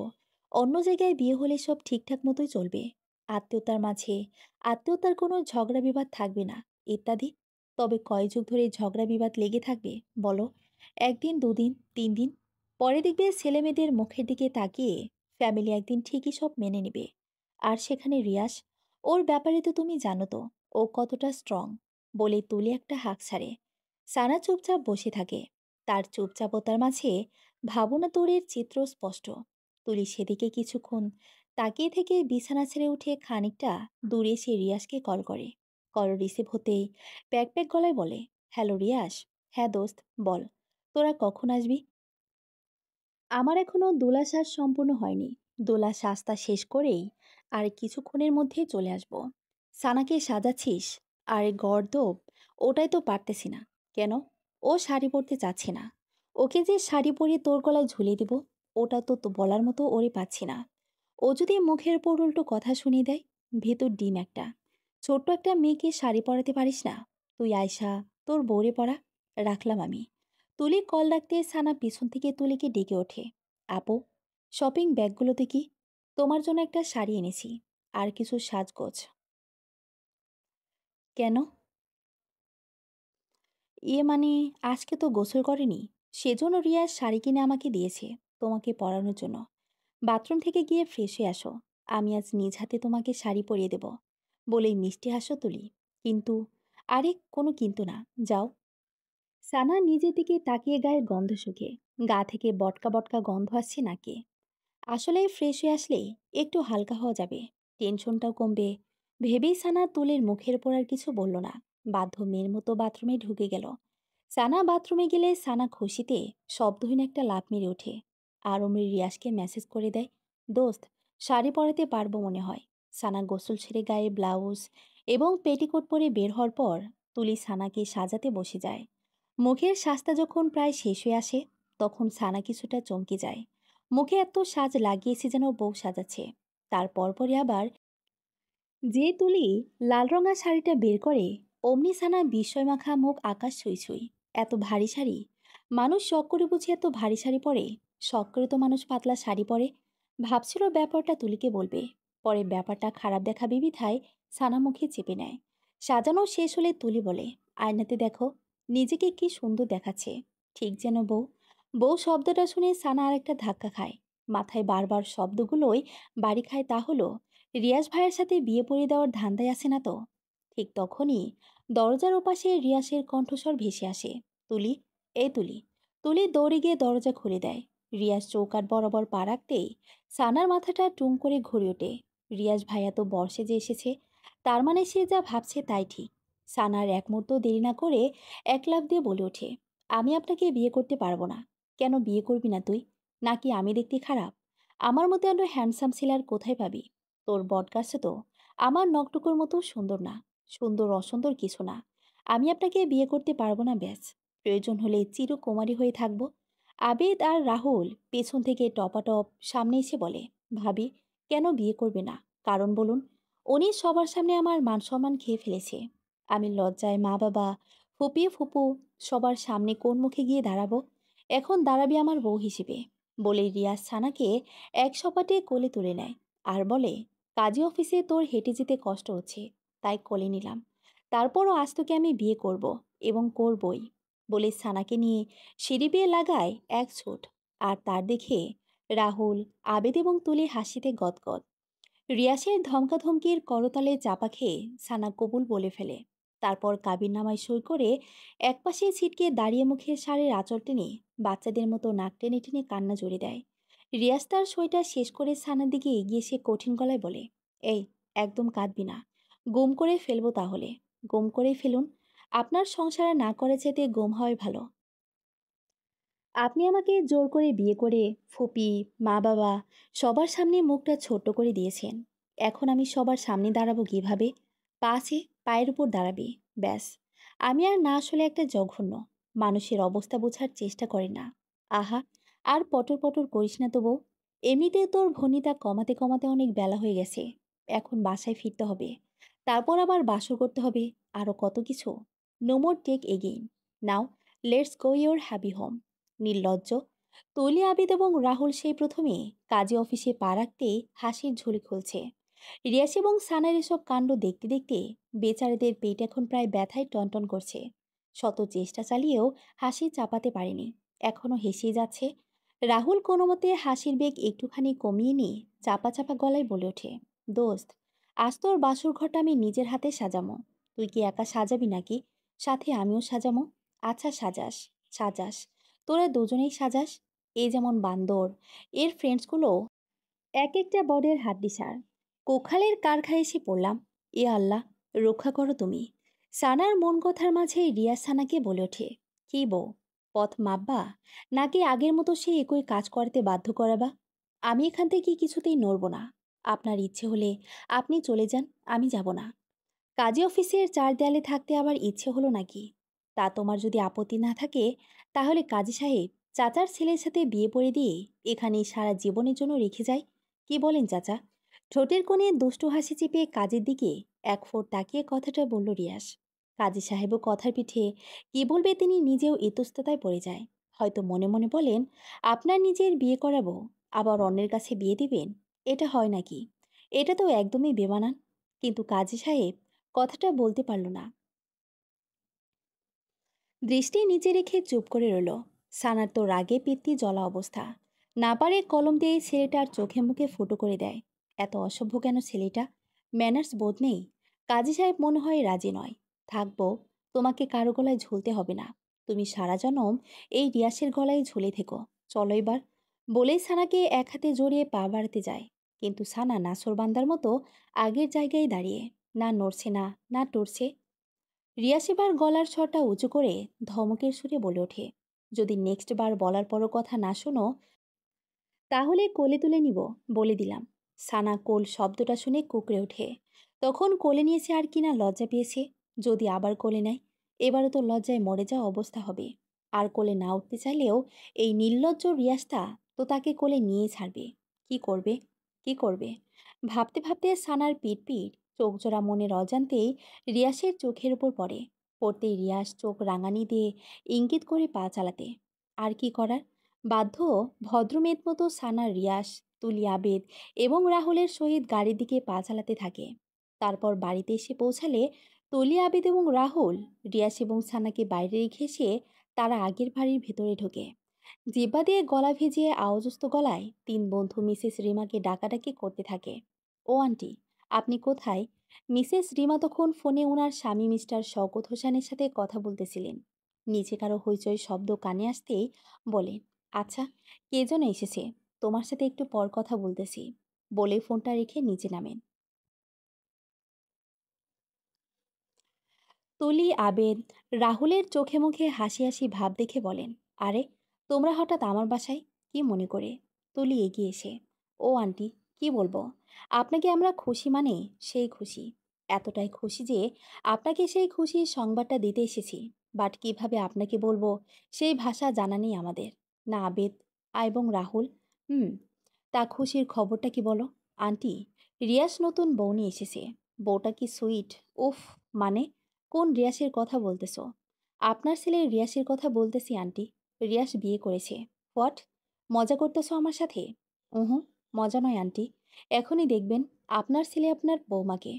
অন্য জায়গায় বিয়ে হলে সব ঠিকঠাক মতোই চলবে, আত্মীয়তার মাঝে আত্মীয়তার কোনো ঝগড়া বিবাদ থাকবে না, ইত্যাদি। তবে কয় যুগ ধরে ঝগড়া বিবাদ লেগে থাকবে বলো? একদিন, দুদিন, 3 দিন, পরে দেখবে ছেলেমেয়েদের মুখের দিকে তাকিয়ে ফ্যামিলি একদিন ঠিকই সব মেনে নেবে। আর সেখানে রিয়াজ, ওর ব্যাপারে তো তুমি জানো তো, ও কতটা স্ট্রং। বলে তুলে একটা হাঁক ছাড়ে। সানা চুপচাপ বসে থাকে। তার চুপচাপতার মাঝে ভাবনা তোড়ের চিত্র স্পষ্ট। তুলি সেদিকে কিছুক্ষণ তাকিয়ে থেকে বিছানা ছেড়ে উঠে খানিকটা দূরে সে রিয়াজকে কল করে। কল রিসিভ হতেই প্যাক প্যাক গলায় বলে, হ্যালো রিয়াজ। হ্যাঁ দোস্ত, বল। তোরা কখন আসবি? আমার এখনো দোলা শ্বাস সম্পূর্ণ হয়নি। দোলা শ্বাসটা শেষ করেই আর কিছুক্ষণের মধ্যেই চলে আসব। সানাকে সাজাচ্ছিস? আরে গর্দব, ওটাই তো পারতেছি না। কেন? ও শাড়ি পরতে চাচ্ছে না। ওকে যে শাড়ি পরিয়ে তোর গলায় ঝুলিয়ে দিব, ওটা তো বলার মতো ওরে পাচ্ছি না। ও যদি মুখের উপর উল্টো কথা শুনিয়ে দেয়, ভেতর ডিম একটা। ছোট্ট একটা মেয়েকে শাড়ি পরাতে পারিস না? তুই আয়সা, তোর বউরে পরা। রাখলাম আমি। তুলি কল রাখতে সানা পিছন থেকে তুলিকে ডেকে ওঠে। আপু, শপিং ব্যাগগুলোতে কি? তোমার জন্য একটা শাড়ি এনেছি, আর কিছু সাজগোজ। কেন? ইয়ে মানে, আজকে তো গোসল করেনি, সেজন্য রিয়া শাড়ি কিনে আমাকে দিয়েছে তোমাকে পরানোর জন্য। বাথরুম থেকে গিয়ে ফ্রেশ হয়ে আসো, আমি আজ নিজ হাতে তোমাকে শাড়ি পরিয়ে দেব। বলেই মিষ্টি হাসো তুলি। কিন্তু, আরে কোনো কিন্তু না, যাও। সানা নিজের দিকে তাকিয়ে গায়ের গন্ধ শুকে। গা থেকে বটকা বটকা গন্ধ আসছে নাকে। আসলে ফ্রেশ হয়ে আসলে একটু হালকা হওয়া যাবে, টেনশনটাও কমবে। ভেবেই সানা তুলির মুখের উপর আর কিছু বলল না। বাধ্য মেয়ের মতো বাথরুমে ঢুকে গেল। সানা বাথরুমে গেলে সানা খুশিতে শব্দহীন একটা লাফ মেরে ওঠে। আর অমনি রিয়াজকে মেসেজ করে দেয়, দোস্ত, শাড়ি পরাতে পারবো মনে হয়। সানা গোসল ছেড়ে গায়ে ব্লাউজ এবং পেটিকোট পরে বের হওয়ার পর তুলি সানাকে সাজাতে বসে যায়। মুখের সাজটা যখন প্রায় শেষ হয়ে আসে, তখন সানা কিছুটা চমকে যায়। মুখে এত সাজ লাগিয়েছে যেন বউ সাজাচ্ছে। তার পরপরই আবার যে তুলি লাল রঙা শাড়িটা বের করে, অমনি সানা বিস্ময় মাখা মুখ আকাশ ছুঁই ছুঁই। এত ভারী শাড়ি! মানুষ শখ করে বুঝি এত ভারী শাড়ি পরে? শখ করে তো মানুষ পাতলা শাড়ি পরে। ভাবছিল ব্যাপারটা তুলিকে বলবে, পরে ব্যাপারটা খারাপ দেখা বিবিধায় সানা মুখে চেপে নেয়। সাজানো শেষ হলে তুলি বলে, আয়নাতে দেখো, নিজেকে কি সুন্দর দেখাচ্ছে, ঠিক যেন বউ। বউ শব্দটা শুনে সানা আরেকটা ধাক্কা খায়। মাথায় বারবার শব্দগুলোই বাড়ি খায়। তা হলো, রিয়াজ ভাইয়ের সাথে বিয়ে পড়িয়ে দেওয়ার ধান্দায় আসে না তো? ঠিক তখনই দরজার ওপাশে রিয়াসের কণ্ঠস্বর ভেসে আসে, তুলি, এই তুলি। তুলি দৌড়ে গিয়ে দরজা খুলে দেয়। রিয়াজ চৌকাঠ বরাবর পা রাখতেই সানার মাথাটা টুম করে ঘুরে ওঠে। রিয়াজ ভাইয়া তো বর্ষে যে এসেছে, তার মানে সে যা ভাবছে তাই ঠিক। সানার এক মুহূর্ত দেরি না করে এক লাফ দিয়ে বলে ওঠে, আমি আপনাকে বিয়ে করতে পারবো না। কেন বিয়ে করবি না তুই? নাকি আমি দেখতে খারাপ? আমার মতো এত হ্যান্ডসাম ছেলে কোথায় পাবি? তোর বটগাছে তো আমার নকটুকুর মতো সুন্দর না। সুন্দর অসুন্দর কিছু না। আমি আপনাকে বিয়ে করতে পারবো না, ব্যাস। প্রয়োজন হলে চিরকুমারী হয়ে থাকবো। আবেদ আর রাহুল পেছন থেকে টপাটপ সামনে এসে বলে, ভাবি, কেন বিয়ে করবে না? কারণ বলুন। উনি সবার সামনে আমার মান সম্মান খেয়ে ফেলেছে। আমি লজ্জায় মা বাবা, ফুপিয়ে ফুপু সবার সামনে কোন মুখে গিয়ে দাঁড়াবো? এখন দাঁড়াবি আমার বউ হিসেবে। বলে রিয়াজ ছানাকে এক সপাটে কোলে তুলে নেয় আর বলে, কাজী অফিসে তোর হেঁটে যেতে কষ্ট হচ্ছে, তাই কোলে নিলাম। তারপরও আজ তোকে আমি বিয়ে করব, এবং করবই। বলে সানাকে নিয়ে সিঁড়ি বেয়ে লাগায় এক ছুট। আর তার দেখে রাহুল, আবেদ এবং তুলি হাসিতে গদগদ। রিয়াসের ধমকাধমকির করতালে চাপা খেয়ে সানা কবুল বলে ফেলে। তারপর কাবিননামায় সই করে একপাশে ছিটকে দাঁড়িয়ে মুখে শাড়ির আঁচল টেনে বাচ্চাদের মতো নাক টেনে টেনে কান্না জড়িয়ে দেয়। রিয়াজ তার সইটা শেষ করে সানার দিকে এগিয়ে সে কঠিন গলায় বলে, এই, একদম কাঁদবি না। গুম করে ফেলবো তাহলে। গুম করে ফেলুন। আপনার সংসার না করে যেতে গুম হওয়াই ভালো। আপনি আমাকে জোর করে বিয়ে করে ফুপি, মা বাবা সবার সামনে মুখটা ছোট্ট করে দিয়েছেন। এখন আমি সবার সামনে দাঁড়াবো কিভাবে? পা আছে, পায়ের উপর দাঁড়াবে, ব্যাস। আমি আর না আসলে একটা জঘন্য। মানুষের অবস্থা বোঝার চেষ্টা করে না। আহা, আর পটর পটর করিস না তো বউ। এমনিতে তোর ভনিতা কমাতে কমাতে অনেক বেলা হয়ে গেছে। এখন বাসায় ফিরতে হবে। তারপর আবার বাসর করতে হবে। আরও কত কিছু। No more take again. Now, let's go your happy home. নির্লজ্জ। তৈলি আবিদ এবং রাহুল সেই প্রথমে কাজী অফিসে পা রাখতেই হাসির ঝুলি খুলছে। রিয়াস এবং সানার এসব কাণ্ড দেখতে দেখতে বেচারাদের পেট এখন প্রায় ব্যথায় টনটন করছে। শত চেষ্টা চালিয়েও হাসি চাপাতে পারেনি। এখনও হেসেই যাচ্ছে। রাহুল কোনো মতে হাসির বেগ একটুখানি কমিয়ে নিয়ে চাপা চাপা গলায় বলে ওঠে, দোস্ত, আজ তোর বাসর ঘরটা আমি নিজের হাতে সাজামো। তুই কি একা সাজাবি নাকি? সাথে আমিও সাজামো। আচ্ছা, সাজাস, সাজাস। তোরা দুজনেই সাজাস। এই যেমন বান্দর, এর ফ্রেন্ডসগুলো এক একটা বডের হাড্ডিসার। কোখালের কারখায় এসে পড়লাম। এ আল্লাহ, রক্ষা করো তুমি। সানার মন কথার মাঝে রিয়াজ সানাকে বলে ওঠে, কি বউ, পথ মাপবা? নাকি আগের মতো সে একই কাজ করতে বাধ্য করাবা? আমি এখান থেকে কিছুতেই নড়ব না। আপনার ইচ্ছে হলে আপনি চলে যান, আমি যাব না। কাজী অফিসের চার দেয়ালে থাকতে আবার ইচ্ছে হলো নাকি? তা তোমার যদি আপত্তি না থাকে, তাহলে কাজী সাহেব চাচার ছেলের সাথে বিয়ে পড়ে দিয়ে এখানেই সারা জীবনের জন্য রেখে যায়। কি বলেন চাচা? ঠোঁটের কোণে দুষ্টু হাসি চেপে কাজের দিকে এক ফোঁট তাকিয়ে কথাটা বলল রিয়াস। কাজী সাহেবও কথার পিঠে কি বলবে তিনি নিজেও ইতস্ততায় পড়ে যায়। হয়তো মনে মনে বলেন, আপনার নিজের বিয়ে করাবো, আবার অন্যের কাছে বিয়ে দিবেন? এটা হয় নাকি? এটা তো একদমই বেমানান। কিন্তু কাজী সাহেব কথাটা বলতে পারল না। দৃষ্টি নিচে রেখে চুপ করে রইল। সানার তো রাগে পিত্তি জ্বলা অবস্থা। না পারে কলম দিয়ে এই ছেলেটার চোখে মুখে ফুটো করে দেয়। এত অসভ্য কেন ছেলেটা? ম্যানার্স বোধ নেই। কাজী সাহেব মনে হয় রাজি নয়। থাকবো, তোমাকে কারো গলায় ঝুলতে হবে না। তুমি সারা জনম এই রিয়াসের গলায় ঝুলে থেকো। চলো এবার। বলেই সানাকে এক হাতে জড়িয়ে পা বাড়াতে যায়। কিন্তু সানা নাসরবান্দার মতো আগের জায়গায় দাঁড়িয়ে, না নড়ছে না, না টরছে। রিয়া সেবার গলার স্বরটা উঁচু করে ধমকের সুরে বলে ওঠে, যদি নেক্সট বার বলার পরও কথা না শোনো, তাহলে কোলে তুলে নিব, বলে দিলাম। সানা কোল শব্দটা শুনে কুকড়ে ওঠে। তখন কোলে নিয়েছে আর কিনা লজ্জা পেয়েছে। যদি আবার কোলে নেয়, এবারও তো লজ্জায় মরে যাওয়া অবস্থা হবে। আর কোলে না উঠতে চাইলেও এই নির্লজ্জ রিয়াসটা তো তাকে কোলে নিয়েই ছাড়বে। কি করবে? কি করবে? ভাবতে ভাবতে সানার পিট পিট চোখজোড়া মনের অজান্তেই রিয়াসের চোখের উপর পড়ে। পড়তেই রিয়াস চোখ রাঙানি দিয়ে ইঙ্গিত করে পা চালাতে। আর কি করার? বাধ্য ভদ্রমেদ মতো সানা রিয়াস, তুলি আবেদ এবং রাহুলের সহিত গাড়ির দিকে পা চালাতে থাকে। তারপর বাড়িতে এসে পৌঁছালে তুলি আবেদ এবং রাহুল রিয়াস এবং সানাকে বাইরে রেখে এসে তারা আগের বাড়ির ভেতরে ঢোকে। জিব্বা দিয়ে গলা ভিজিয়ে আওয়াজস্ত গলায় তিন বন্ধু মিসেস রিমাকে ডাকাডাকি করতে থাকে। ও আন্টি, আপনি কোথায়? মিসেস রিমা তখন ফোনে ওনার স্বামী মিস্টার শওকত হোসেনের সাথে কথা বলতেছিলেন। নিচে কারো হইচই শব্দ কানে আসতেই বলে, আচ্ছা, কে যেন এসেছে, তোমার সাথে একটু পর কথা বলতেছি, বলে ফোনটা রেখে নিচে নামেন। তুলি আবেদ রাহুলের চোখে মুখে হাসি হাসি ভাব দেখে বলেন, আরে, তোমরা হঠাৎ আমার বাসায়, কি মনে করে? তুলি এগিয়ে এসে, ও আন্টি, কি বলবো, আপনাকে আমরা খুশি মানে সেই খুশি, এতটাই খুশি যে আপনাকে সেই খুশির সংবাদটা দিতে এসেছি। বাট কিভাবে আপনাকে বলবো সেই ভাষা জানা নেই আমাদের। না আবেদ এবং রাহুল, হুম, তা খুশির খবরটা কি বলো? আন্টি, রিয়াস নতুন বউ নিয়ে এসেছে। বউটা কি সুইট! উফ, মানে, কোন রিয়াসের কথা বলতেছো? আপনার ছেলে রিয়াসের কথা বলতেছি আন্টি। রিয়াস বিয়ে করেছে। হোয়াট? মজা করতেছো আমার সাথে? উহু, মজা নয় আন্টি। এখনই দেখবেন আপনার ছেলে আপনার বৌমাকে।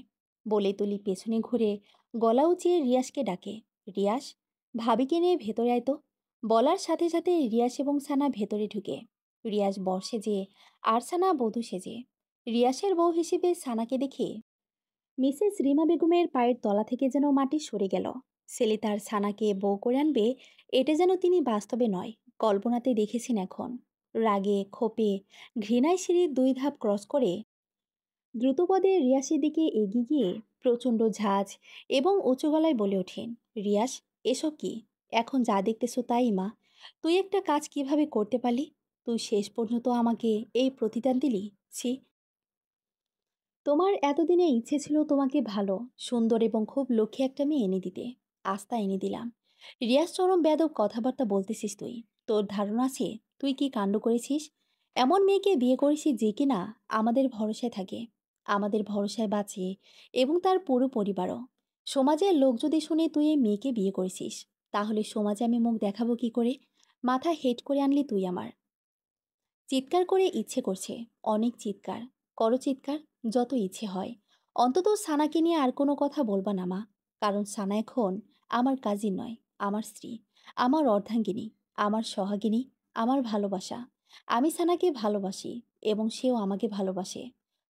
বলে তুলি পেছনে ঘুরে গলা উঁচিয়ে রিয়াসকে ডাকে, রিয়াস, ভাবিকে নিয়ে ভেতরে আয় তো। বলার সাথে সাথে রিয়াস এবং সানা ভেতরে ঢুকে। রিয়াস বর সেজে আর সানা বধূ সেজে। রিয়াসের বউ হিসেবে সানাকে দেখে মিসেস রিমা বেগমের পায়ের তলা থেকে যেন মাটি সরে গেল। ছেলে তার ছানাকে বউ করে আনবে, এটা যেন তিনি বাস্তবে নয়, কল্পনাতে দেখেছেন এখন। রাগে ক্ষোভে ঘৃণায় সিঁড়ির দুই ধাপ ক্রস করে দ্রুতপদে রিয়াসের দিকে এগিয়ে গিয়ে প্রচণ্ড ঝাঁজ এবং উঁচু গলায় বলে ওঠেন, রিয়াস, এসব কি? এখন যা দেখতেছো তাই মা। তুই একটা কাজ কিভাবে করতে পারলি? তুই শেষ পর্যন্ত আমাকে এই প্রতিদান দিলি। ছি! তোমার এতদিনে ইচ্ছে ছিল তোমাকে ভালো, সুন্দর এবং খুব লক্ষ্মী একটা মেয়ে এনে দিতে। আস্থা এনে দিলাম। রিয়াজ চরম বেয়াদব কথাবার্তা বলতেছিস তুই। তোর ধারণা আছে তুই কি কাণ্ড করেছিস? এমন মেয়েকে বিয়ে করেছিস যে কিনা আমাদের ভরসায় থাকে, আমাদের ভরসায় বাঁচে, এবং তার পুরো পরিবারও। সমাজের লোক যদি শুনে তুই এই মেয়েকে বিয়ে করেছিস, তাহলে সমাজে আমি মুখ দেখাবো কি করে? মাথা হেট করে আনলি তুই আমার। চিৎকার করে ইচ্ছে করছে, অনেক চিৎকার করো, চিৎকার যত ইচ্ছে হয়। অন্তত সানাকে নিয়ে আর কোনো কথা বলবা না মা। কারণ সানা এখন আমার কাজিন নয়, আমার স্ত্রী, আমার অর্ধাঙ্গিনী, আমার সহাগিনী, আমার ভালোবাসা। আমি সানাকে ভালোবাসি এবং সেও আমাকে ভালোবাসে।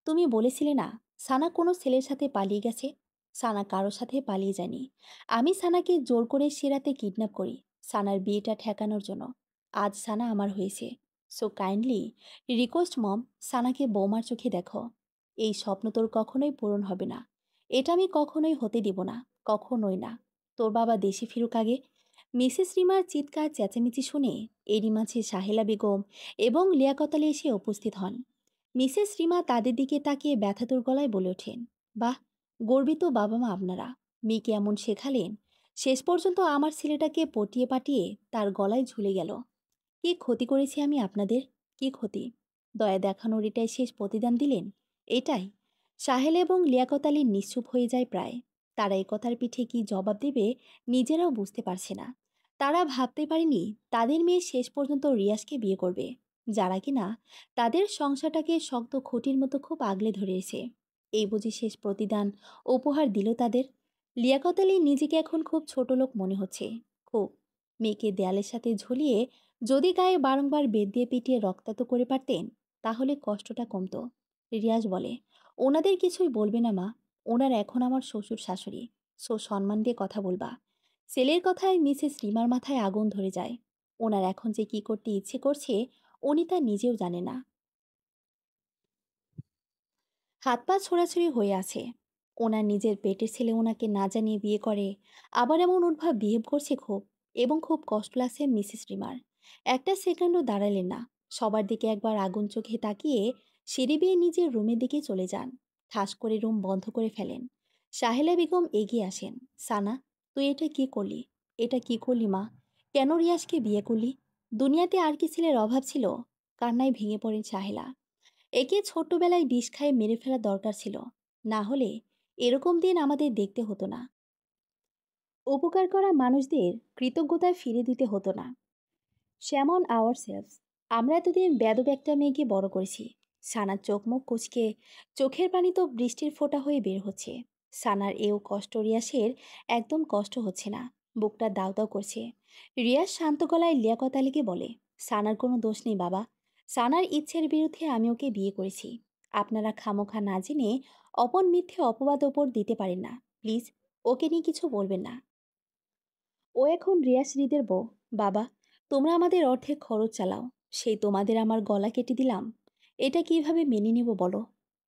তুমি বলেছিলে না সানা কোনো ছেলের সাথে পালিয়ে গেছে? সানা কারো সাথে পালিয়ে যায়নি। আমি সানাকে জোর করে সে রাতে কিডন্যাপ করি সানার বিয়েটা ঠেকানোর জন্য। আজ সানা আমার হয়েছে। সো কাইন্ডলি রিকোয়েস্ট মম, সানাকে বৌমার চোখে দেখো। এই স্বপ্ন তোর কখনোই পূরণ হবে না। এটা আমি কখনোই হতে দিব না, কখনোই না। তোর বাবা দেশে ফিরুক আগে। মিসেস রিমার চিৎকার চেঁচামেচি শুনে এরই মাঝে সাহেলা বেগম এবং লিয়াকত আলী এসে উপস্থিত হন। মিসেস রিমা তাদের দিকে তাকিয়ে ব্যথাতুর গলায় বলে ওঠেন, বাহ, গর্বিত বাবা মা আপনারা। মেয়েকে এমন শেখালেন, শেষ পর্যন্ত আমার ছেলেটাকে পটিয়ে পাটিয়ে তার গলায় ঝুলে গেল। কি ক্ষতি করেছি আমি আপনাদের? কি ক্ষতি? দয়া দেখানোর এটাই শেষ প্রতিদান দিলেন? এটাই? সাহেল এবং লিয়াকত আলী নিশ্চুপ হয়ে যায় প্রায়। তারা এ কথার পিঠে কি জবাব দেবে নিজেরাও বুঝতে পারছে না। তারা ভাবতে পারেনি তাদের মেয়ে শেষ পর্যন্ত রিয়াজকে বিয়ে করবে, যারা কিনা তাদের সংসারটাকে শক্ত খুঁটির মতো খুব আগলে ধরেছে। এই বুঝি শেষ প্রতিদান উপহার দিল তাদের? লিয়াকত আলী নিজেকে এখন খুব ছোট লোক মনে হচ্ছে, খুব। মেয়েকে দেয়ালের সাথে ঝুলিয়ে যদি গায়ে বারংবার বেত দিয়ে পিটিয়ে রক্তাক্ত করে পারতেন, তাহলে কষ্টটা কমতো। রিয়াজ বলে, ওনাদের কিছুই বলবে না মা। ওনার এখন আমার শ্বশুর শাশুড়ি। সো সম্মান দিয়ে কথা বলবা। ছেলের কথায় মিসেস রিমার মাথায় আগুন ধরে যায়। ওনার এখন যে কি করতে ইচ্ছে করছে উনি তা নিজেও জানে না। হাত পা ছোড়াছুড়ি হয়ে আছে। ওনার নিজের পেটের ছেলে ওনাকে না জানিয়ে বিয়ে করে, আবার এমন উদ্ভাব বিহেভ করছে খুব, এবং খুব কষ্ট লাগছে মিসেস রিমার। একটা সেকেন্ডও দাঁড়ালেন না, সবার দিকে একবার আগুন চোখে তাকিয়ে সিঁড়ি বেয়ে নিজের রুমের দিকে চলে যান। ঠাস করে রুম বন্ধ করে ফেলেন। সাহেলা বেগম এগিয়ে আসেন, সানা, তুই এটা কি করলি? এটা কি করলি মা? কেন রিয়াজকে বিয়ে করলি? দুনিয়াতে আর কি ছেলের অভাব ছিল? কান্নায় ভেঙে পড়েন সাহেলা। একে ছোট্টবেলায় বিষ খাইয়ে মেরে ফেলা দরকার ছিল, না হলে এরকম দিন আমাদের দেখতে হতো না। উপকার করা মানুষদের কৃতজ্ঞতায় ফিরে দিতে হতো না। Shame on ourselves. আমরা এতদিন বেদব একটা মেয়েকে বড় করেছি। সানার চোখ মুখ কুচকে চোখের পানি তো বৃষ্টির ফোঁটা হয়ে বের হচ্ছে। সানার এও কষ্ট রিয়াসের একদম কষ্ট হচ্ছে না, বুকটা দাউ দাউ করছে। রিয়াস শান্ত গলায় লিয়াকত আলীকে বলে, সানার কোনো দোষ নেই বাবা। সানার ইচ্ছের বিরুদ্ধে আমি ওকে বিয়ে করেছি। আপনারা খামোখা না জেনে অপর মিথ্যে অপবাদ ওপর দিতে পারেন না। প্লিজ, ওকে নিয়ে কিছু বলবেন না। ও এখন রিয়াস হৃদের বউ। বাবা, তোমরা আমাদের অর্ধেক খরচ চালাও, সেই তোমাদের আমার গলা কেটে দিলাম। এটা কিভাবে মেনে নেব বলো?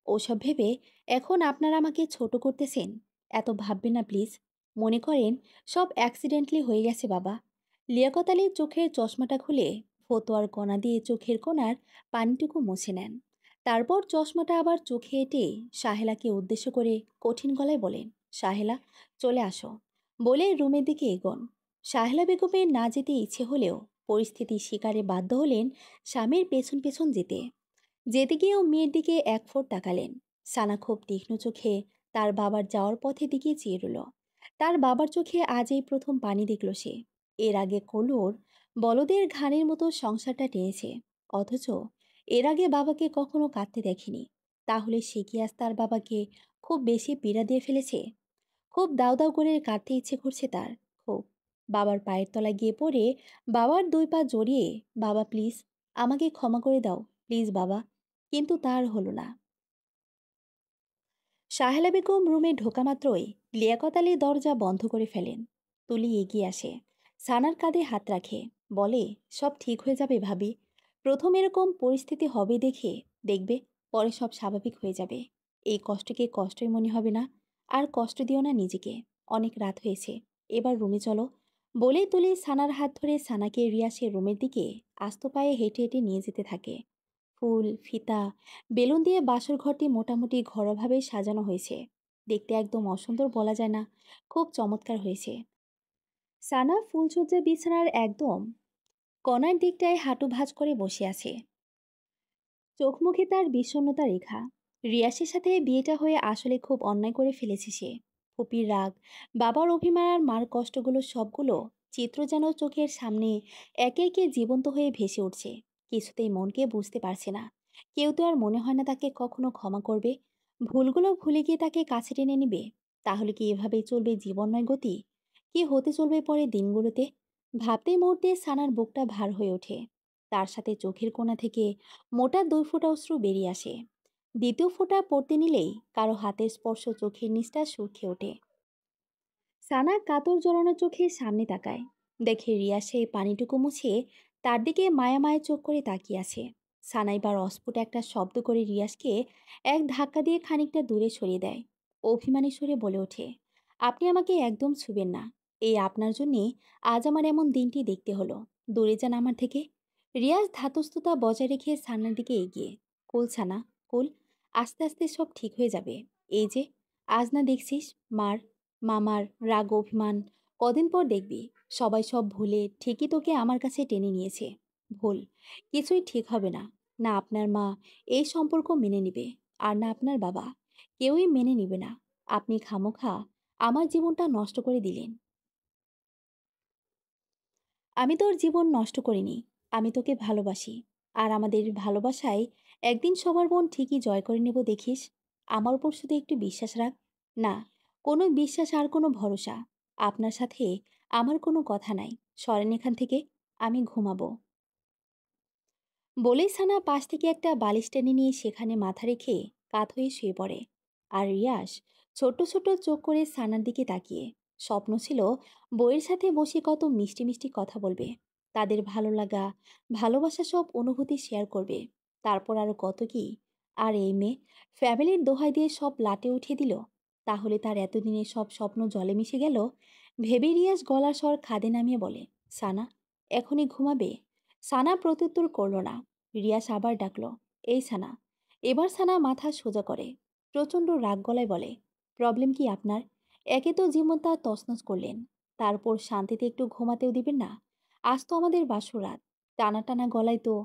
ওসব ভেবে এখন আপনারা আমাকে ছোট করতেছেন। এত ভাববেন না প্লিজ। মনে করেন সব অ্যাক্সিডেন্টলি হয়ে গেছে বাবা। লিয়াকত আলীর চোখের চশমাটা খুলে ফতোয়ার কণা দিয়ে চোখের কোণার পানিটুকু মুছে নেন। তারপর চশমাটা আবার চোখে এঁটে সাহেলাকে উদ্দেশ্য করে কঠিন গলায় বলেন, সাহেলা, চলে আসো। বলে রুমের দিকে এগোন। সাহেলা বেগমের না যেতে ইচ্ছে হলেও পরিস্থিতির শিকারে বাধ্য হলেন স্বামীর পেছন পেছন যেতে। যেতে গিয়েও মেয়ের দিকে এক ফোঁট তাকালেন। সানা খুব তীক্ষ্ণ চোখে তার বাবার যাওয়ার পথে দিকে চেয়ে রইল। তার বাবার চোখে আজ এই প্রথম পানি দেখল সে। এর আগে কলুর বলদের ঘাড়ের মতো সংসারটা টেনেছে, অথচ এর আগে বাবাকে কখনো কাঁদতে দেখেনি। তাহলে সে কি আজ তার বাবাকে খুব বেশি পীড়া দিয়ে ফেলেছে? খুব দাউ দাউ করে কাঁদতে ইচ্ছে করছে তার, খুব। বাবার পায়ের তলায় গিয়ে পড়ে বাবার দুই পা জড়িয়ে, বাবা প্লিজ, আমাকে ক্ষমা করে দাও প্লিজ বাবা। কিন্তু তার হলো না। সাহেলা বেগম রুমে ঢোকা মাত্রই লিয়াকত আলী দরজা বন্ধ করে ফেলেন। তুলি এগিয়ে আসে, সানার কাঁধে হাত রাখে, বলে, সব ঠিক হয়ে যাবে ভাবি। প্রথম এরকম পরিস্থিতি হবে দেখে দেখবে, পরে সব স্বাভাবিক হয়ে যাবে। এই কষ্টকে কষ্টই মনে হবে না। আর কষ্ট দিও না নিজেকে। অনেক রাত হয়েছে, এবার রুমে চলো। বলেই তুলি সানার হাত ধরে সানাকে রিয়াসের রুমের দিকে আস্ত পায়ে হেঁটে হেঁটে নিয়ে যেতে থাকে। ফুল, ফিতা, বেলুন দিয়ে বাসর ঘরটি মোটামুটি ঘরোয়াভাবেই সাজানো হয়েছে। দেখতে একদম অসুন্দর বলা যায় না, খুব চমৎকার হয়েছে। সানা ফুলসজ্জা বিছানার একদম কণার দিকটায় হাঁটু ভাঁজ করে বসে আছে, চোখ মুখে তার বিষণ্ণতা রেখা। রিয়াসের সাথে বিয়েটা হয়ে আসলে খুব অন্যায় করে ফেলেছে সে। ফুপির রাগ, বাবার অভিমান আর মার কষ্টগুলো সবগুলো চিত্র যেন চোখের সামনে একে একে জীবন্ত হয়ে ভেসে উঠছে। কিছুতেই মনকে বুঝতে পারছে না। কেউ তো আর মনে হয় না তাকে কখনো ক্ষমা করবে। ভুলগুলো ভুলে গিয়ে তাকে কাছে টেনে নিবে। তাহলে কি এভাবেই চলবে জীবনময় গতি? কি হতে চলবে পরে দিনগুলোতে? ভাবতে মুহূর্তে সানার বুকটা ভার হয়ে ওঠে। তার সাথে চোখের কোণা থেকে মোটা দুই ফোঁটা অশ্রু বেরিয়ে আসে। দ্বিতীয় ফোঁটা পড়তে নিলেই কারো হাতের স্পর্শ চোখের নিচটা শুকিয়ে ওঠে। সানা কাতর জড়ানো চোখে সামনে তাকায়, দেখে রিয়া সেই পানিটুকু মুছে তার দিকে মায়া মায়া চোখ করে তাকিয়ে আছে। সানা এবার অস্ফুট একটা শব্দ করে রিয়াসকে এক ধাক্কা দিয়ে খানিকটা দূরে সরিয়ে দেয়। অভিমানী সুরে বলে ওঠে, আপনি আমাকে একদম ছুবেন না। এই আপনার জন্যে আজ আমার এমন দিনটি দেখতে হলো। দূরে যান আমার থেকে। রিয়াজ ধাতস্থতা বজায় রেখে সানার দিকে এগিয়ে, কুল ছানা, কুল, আস্তে আস্তে সব ঠিক হয়ে যাবে। এই যে, আজ না দেখছিস মার, মামার রাগ অভিমান, কদিন পর দেখবি সবাই সব ভুলে ঠিকই তোকে আমার কাছে টেনে নিয়েছে। ভুল কিছুই ঠিক হবে না। না আপনার মা এই সম্পর্ক মেনে নিবে, আর না আপনার বাবা। কেউই মেনে নিবে না। আপনি খামোখা আমার জীবনটা নষ্ট করে দিলেন। আমি তোর জীবন নষ্ট করিনি। আমি তোকে ভালোবাসি। আর আমাদের ভালোবাসায় একদিন সবার মন ঠিকই জয় করে নেব দেখিস। আমার উপর শুধু একটু বিশ্বাস রাখ। না, কোনো বিশ্বাস আর কোনো ভরসা। আপনার সাথে আমার কোনো কথা নাই। সরেন এখান থেকে, আমি ঘুমাবো। বলেই সানা পাশ থেকে একটা বালিশ টেনে নিয়ে সেখানে মাথা রেখে কাত হয়ে শুয়ে পড়ে। আর রিয়াস ছোট্ট ছোট্ট চোখ করে সানার দিকে তাকিয়ে, স্বপ্ন ছিল বইয়ের সাথে বসে কত মিষ্টি মিষ্টি কথা বলবে, তাদের ভালো লাগা, ভালোবাসা সব অনুভূতি শেয়ার করবে। তারপর আরো কত কি। আর এই মেয়ে ফ্যামিলির দোহাই দিয়ে সব লাটে উঠিয়ে দিল। তাহলে তার এতদিনের সব স্বপ্ন জলে মিশে গেল। ভেবে রিয়াস গলার স্বর খাদে নামিয়ে বলে, সানা, এখনই ঘুমাবে? সানা প্রত্যুত্তর করল না। রিয়াস আবার ডাকলো, এই সানা। এবার সানা মাথা সোজা করে প্রচণ্ড রাগ গলায় বলে, প্রবলেম কি আপনার? একে তো জীবনটা তছনছ করলেন, তারপর শান্তিতে একটু ঘুমাতেও দিবেন না। আজ তো আমাদের বাসর রাত। টানা টানা গলায় তো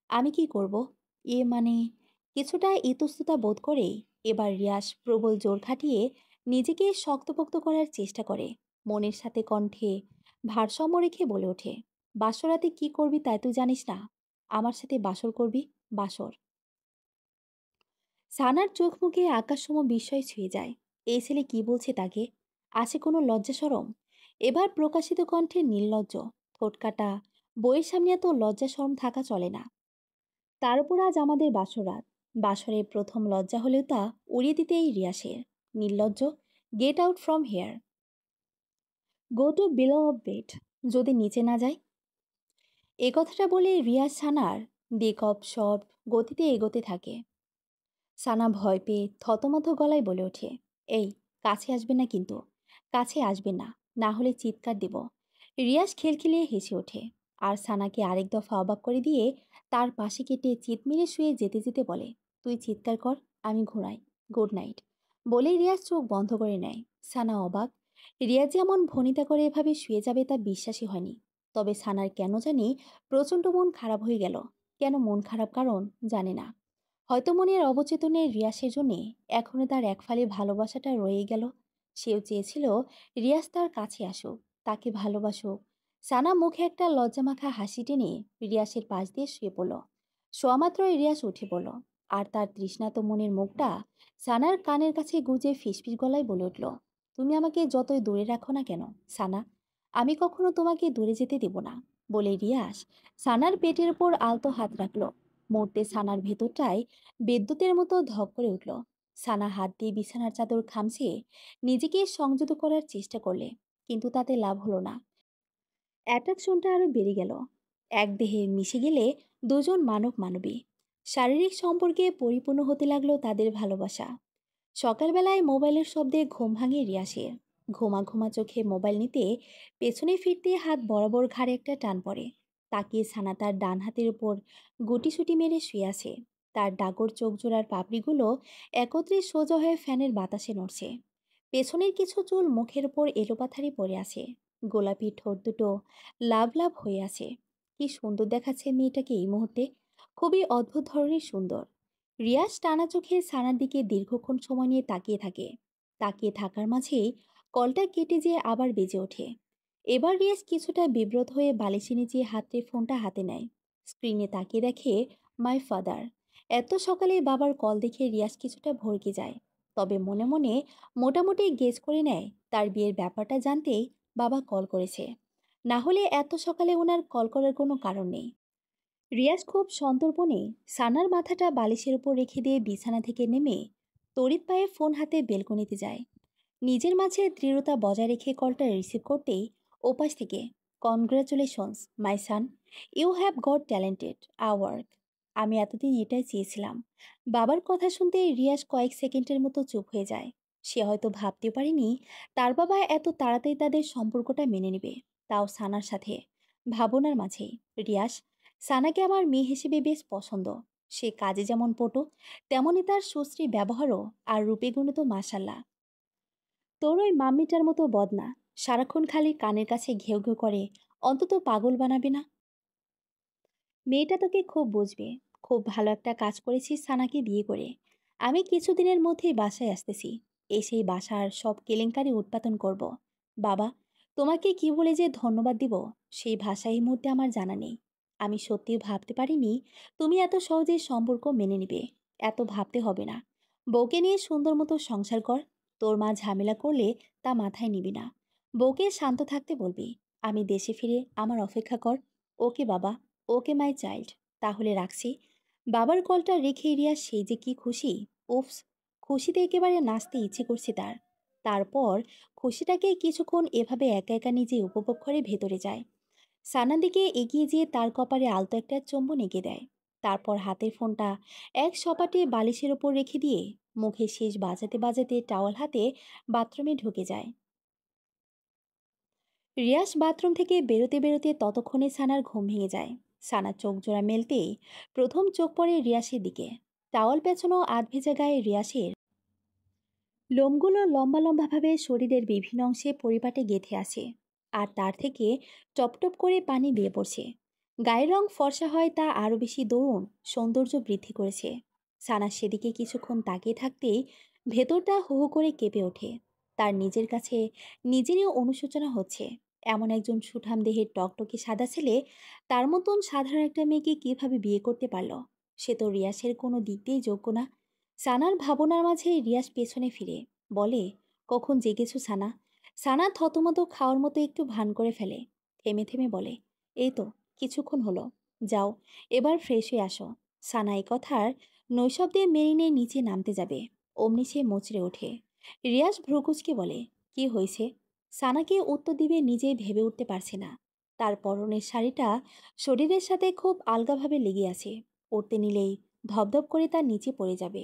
আমি কি করব? মানে, কিছুটা ইতস্ততা বোধ করে এবার রিয়াস প্রবল জোর খাটিয়ে নিজেকে শক্তপোক্ত করার চেষ্টা করে। মনের সাথে কণ্ঠে ভারসাম্য রেখে বলে ওঠে, বাসরাতে কি করবি তাই তুই জানিস না? আমার সাথে বাসর করবি? বাসর। সানার চোখ মুখে আকাশসম বিস্ময় ছুঁয়ে যায়। এই ছেলে কি বলছে তাকে? আছে কোনো লজ্জা সরম? এবার প্রকাশিত কণ্ঠে নির্লজ্জ, ঠোঁটকাটা, বইয়ের সামনে এত লজ্জা শরম থাকা চলে না। তার উপর আজ আমাদের বাসরাত। বাসরের প্রথম লজ্জা হলেও তা উড়িয়ে দিতে এই রিয়াসের। নির্লজ্জ, get out from here, go to below of bed. যদি নিচে না যায়। এ কথাটা বলে রিয়াজ সানার দিক অফ শট গতিতে এগোতে থাকে। সানা ভয় পেয়ে থতমত গলায় বলে ওঠে, এই, কাছে আসবে না কিন্তু, কাছে আসবে না, না হলে চিৎকার দেব। রিয়াজ খিলখিলিয়ে হেসে ওঠে আর সানাকে আরেক দফা অবাক করে দিয়ে তার পাশে কেটে চিৎ মেরে শুয়ে যেতে যেতে বলে, তুই চিৎকার কর, আমি ঘুমাই, গুড নাইট। বলেই রিয়াজ চোখ বন্ধ করে নেয়। সানা অবাক। রিয়াজ যেমন ভনিতা করে এভাবে শুয়ে যাবে তা বিশ্বাসই হয়নি। তবে সানার কেন জানি প্রচণ্ড মন খারাপ হয়ে গেল। কেন মন খারাপ কারণ জানে না। হয়তো মনের অবচেতনে রিয়াসের জন্যে এখনো তার এক ফালি ভালোবাসাটা রয়ে গেল। সেও চেয়েছিল রিয়াস তার কাছে আসুক, তাকে ভালোবাসুক। সানা মুখে একটা লজ্জামাখা হাসি টেনে রিয়াসের পাশ দিয়ে শুয়ে পড়ল। শোয়া মাত্রই রিয়াস উঠে পড়ল আর তার তৃষ্ণাত মনের মুখটা সানার কানের কাছে গুজে ফিসফিস গলায় বলে উঠল, তুমি আমাকে যতই দূরে রাখো না কেন সানা, আমি কখনো তোমাকে দূরে যেতে দেব না। বলে রিয়াস সানার পেটের উপর আলতো হাত রাখল। মুহূর্তে সানার ভেতরটায় বিদ্যুতের মতো ধক করে উঠল। সানা হাত দিয়ে বিছানার চাদর খামছে নিজেকে সংযত করার চেষ্টা করলে, কিন্তু তাতে লাভ হলো না। অ্যাট্রাকশনটা আরো বেড়ে গেল। এক দেহে মিশে গেলে দুজন মানব মানবী শারীরিক সম্পর্কে পরিপূর্ণ হতে লাগলো তাদের ভালোবাসা। সকালবেলায় মোবাইলের শব্দে ঘুম ভাঙে রিয়াসের। ঘুমা ঘুমা চোখে মোবাইল নিতে পেছনে ফিরতে হাত বরাবর ঘাড়ে একটা টান পড়ে। তাকিয়ে ছানা তার ডান হাতের উপর গুটিসুটি মেরে শুয়ে আছে। তার ডাগর চোখ জোড়ার পাপড়িগুলো একত্রে সোজা হয়ে ফ্যানের বাতাসে নড়ছে। পেছনের কিছু চুল মুখের উপর এলোপাথারি পড়ে আছে। গোলাপি ঠোঁট দুটো লাভ লাভ হয়ে আছে। কি সুন্দর দেখাচ্ছে মেয়েটাকে এই মুহূর্তে। খুবই অদ্ভুত ধরনের সুন্দর। রিয়াজ টানা চোখে সানার দিকে দীর্ঘক্ষণ সময় নিয়ে তাকিয়ে থাকে। তাকিয়ে থাকার মাঝেই কলটা কেটে যেয়ে আবার বেজে ওঠে। এবার রিয়াজ কিছুটা বিব্রত হয়ে বালিশে নিচে হাতে ফোনটা হাতে নেয়। স্ক্রিনে তাকিয়ে দেখে মাই ফাদার। এত সকালে বাবার কল দেখে রিয়াজ কিছুটা ভড়কে যায়। তবে মনে মনে মোটামুটি গেস করে নেয় তার বিয়ের ব্যাপারটা জানতেই বাবা কল করেছে। না হলে এত সকালে ওনার কল করার কোনো কারণ নেই। রিয়াজ খুব সন্তর্পণে সানার মাথাটা বালিশের উপর রেখে দিয়ে বিছানা থেকে নেমে তড়িৎ পায়ে ফোন হাতে বেলকনিতে যায়। নিজের মাঝে দৃঢ়তা বজায় রেখে কলটা রিসিভ করতেই ওপাশ থেকে, congratulations my son, you have got talented আওয়ার্ক। আমি এতদিন এটাই চেয়েছিলাম। বাবার কথা শুনতে রিয়াজ কয়েক সেকেন্ডের মতো চুপ হয়ে যায়। সে হয়তো ভাবতে পারেনি তার বাবা এত তাড়াতাড়ি তাদের সম্পর্কটা মেনে নেবে, তাও সানার সাথে। ভাবনার মাঝেই রিয়াজ, সানাকে আমার মেয়ে হিসেবে বেশ পছন্দ। সে কাজে যেমন পটু, তেমনই তার সুশ্রী ব্যবহারও আর রূপে গুণে তো মাশাল্লাহ। তোর ওই মাম্মিটার মতো বদনা, সারাক্ষণ খালি কানের কাছে ঘেউ ঘেউ করে, অন্তত পাগল বানাবে না। মেয়েটা তোকে খুব বুঝবে। খুব ভালো একটা কাজ করেছিস সানাকে বিয়ে করে। আমি কিছুদিনের মধ্যেই বাসায় আসতেছি। এসেই বাসার সব কেলেঙ্কারি উৎপাদন করব। বাবা, তোমাকে কি বলে যে ধন্যবাদ দিব সেই ভাষা এই মুহূর্তে আমার জানা নেই। আমি সত্যিই ভাবতে পারিনি তুমি এত সহজে সম্পর্ক মেনে নিবে। এত ভাবতে হবে না। বউকে নিয়ে সুন্দর মতো সংসার কর। তোর মা ঝামেলা করলে তা মাথায় নিবি না। বউকে শান্ত থাকতে বলবি। আমি দেশে ফিরে আমার অপেক্ষা কর। ওকে বাবা, ওকে মাই চাইল্ড। তাহলে রাখছি। বাবার কলটা রেখে রিয়া সেই যে কি খুশি। উফস, খুশিতে একেবারে নাচতে ইচ্ছে করছে তার। তারপর খুশিটাকে কিছুক্ষণ এভাবে একা একা নিজে উপভোগ করে ভেতরে যায়। সানার দিকে এগিয়ে যেয়ে তার কপালে আলতো একটা চুম্বন এঁকে দেয়। তারপর হাতের ফোনটা এক সপাটে বালিশের ওপর রেখে দিয়ে মুখে শেষ বাজাতে বাজাতে টাওয়াল হাতে বাথরুমে ঢুকে যায়। রিয়াস বাথরুম থেকে বেরোতে বেরোতে ততক্ষণে সানার ঘুম ভেঙে যায়। সানার চোখ জোড়া মেলতেই প্রথম চোখ পড়ে রিয়াসের দিকে। টাওয়াল পেছানো আধ ভেজা গায়ে রিয়াসের লোমগুলো লম্বা লম্বাভাবে শরীরের বিভিন্ন অংশে পরিপাটে গেঁথে আছে। আর তার থেকে টপটপ করে পানি বেয়ে পড়ছে। গায়ের রং ফর্সা হয় তা আরও বেশি দরুণ সৌন্দর্য বৃদ্ধি করেছে। সানা সেদিকে কিছুক্ষণ তাকিয়ে থাকতেই ভেতরটা হু হু করে কেঁপে ওঠে। তার নিজের কাছে নিজেরই অনুশোচনা হচ্ছে। এমন একজন সুঠাম দেহের টকটকে সাদা ছেলে তার মতন সাধারণ একটা মেয়েকে কিভাবে বিয়ে করতে পারলো? সে তো রিয়াসের কোনো দিক দিয়েই যোগ্য না। সানার ভাবনার মাঝে রিয়াস পেছনে ফিরে বলে, কখন জেগেছো সানা? সানা থতমত খাওয়ার মতো একটু ভান করে ফেলে, থেমে থেমে বলে, এই তো কিছুক্ষণ হলো। যাও, এবার ফ্রেশ হয়ে আসো। সানা এই কথার নৈশব্দে মেরিনে নিচে নামতে যাবে, অমনি সে মুচড়ে ওঠে। রিয়াস ভ্রুকুচকে বলে, কি হয়েছে? সানাকে উত্তর দিবে নিজেই ভেবে উঠতে পারছে না। তার পরনের শাড়িটা শরীরের সাথে খুব আলগাভাবে লেগে আছে, পরতে নিলেই ধপধপ করে তার নিচে পড়ে যাবে।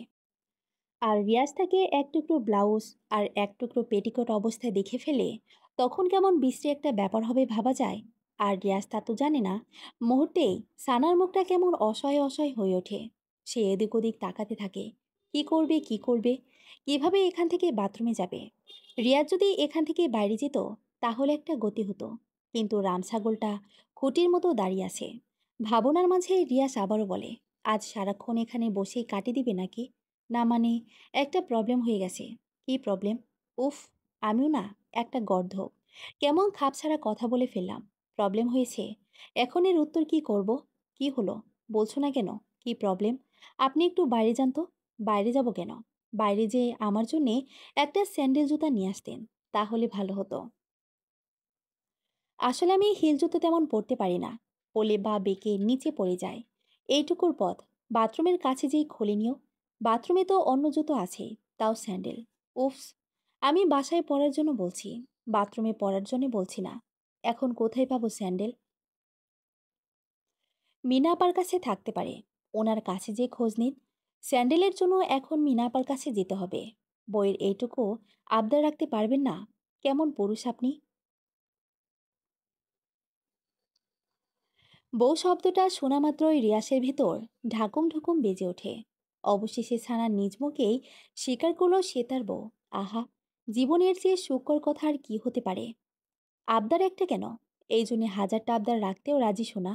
আর রিয়াজ তাকে এক টুকরো ব্লাউজ আর এক টুকরো পেটিকোট অবস্থায় দেখে ফেলে তখন কেমন বিশ্রী একটা ব্যাপার হবে ভাবা যায়। আর রিয়াজ তা তো জানে না, মুহূর্তেই সানার মুখটা কেমন অসহায় অসহায় হয়ে ওঠে। সে এদিক ওদিক তাকাতে থাকে, কি করবে কি করবে, কিভাবে এখান থেকে বাথরুমে যাবে। রিয়াজ যদি এখান থেকে বাইরে যেত তাহলে একটা গতি হতো, কিন্তু রামছাগলটা খুঁটির মতো দাঁড়িয়ে আছে। ভাবনার মাঝে রিয়াজ আবারও বলে, আজ সারাক্ষণ এখানে বসেই কাটিয়ে দিবে নাকি? না মানে, একটা প্রবলেম হয়ে গেছে। কি প্রবলেম? উফ, আমিও না একটা গর্ধব। কেমন খাপছাড়া কথা বলে ফেললাম। প্রবলেম হয়েছে। এখন এর উত্তর কি করব? কি হলো? বলছো না কেন? কি প্রবলেম? আপনি একটু বাইরে যান তো। বাইরে যাব কেন? বাইরে যে আমার জন্যে একটা স্যান্ডেল জুতা নিয়ে আসতেন, তাহলে ভালো হতো। আসলে আমি হিল জুতো তেমন পরতে পারি না। পরলে বা বেঁকে নিচে পড়ে যায়। এইটুকুর পথ বাথরুমের কাছে যেই খুলে নিও। বাথরুমে তো অন্য জুতো আছেই, তাও স্যান্ডেল। উফস, আমি বাসায় পরার জন্য বলছি, বাথরুমে পরার জন্য বলছি না। এখন কোথায় পাবো স্যান্ডেল? মিনা আপার কাছে থাকতে পারে, ওনার কাছে যে খোঁজ নিন। স্যান্ডেলের জন্য এখন মিনা আপার কাছে যেতে হবে। বইয়ের এইটুকু আবদার রাখতে পারবেন না? কেমন পুরুষ আপনি! বউ শব্দটা শোনা মাত্রই রিয়াসের ভিতর ঢাকুম ঢুকুম বেজে ওঠে। অবশেষে ছানার নিজ মুখেই স্বীকার করল সে তার বউ। আহা, জীবনের চেয়ে সুখকর কথা আর কি হতে পারে! আবদার একটা কেন, এই জন্য হাজারটা আবদার রাখতেও রাজি শোনা।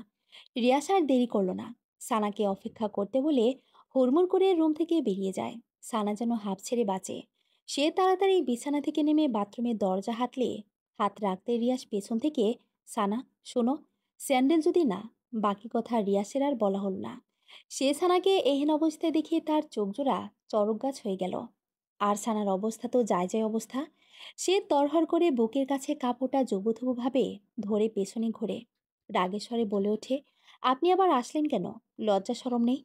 রিয়াস আর দেরি করল না, সানাকে অপেক্ষা করতে বলে হুড়মুড় করে রুম থেকে বেরিয়ে যায়। সানা যেন হাঁপ ছেড়ে বাঁচে। সে তাড়াতাড়ি বিছানা থেকে নেমে বাথরুমের দরজা হাতলে হাত রাখতে রিয়াস পেছন থেকে, সানা শোনো, স্যান্ডেল যদি না। বাকি কথা রিয়াসের আর বলা হল না। সে সানাকে এহেন অবস্থায় দেখে তার চোখজোড়া চরক গাছ হয়ে গেল। আর সানার অবস্থা তো যায় যায় অবস্থা। সে তরহর করে বুকের কাছে কাপড়টা জবুথবুভাবে ধরে পেছনে ঘোরে। রাগের স্বরে বলে ওঠে, আপনি আবার আসলেন কেন? লজ্জা সরম নেই?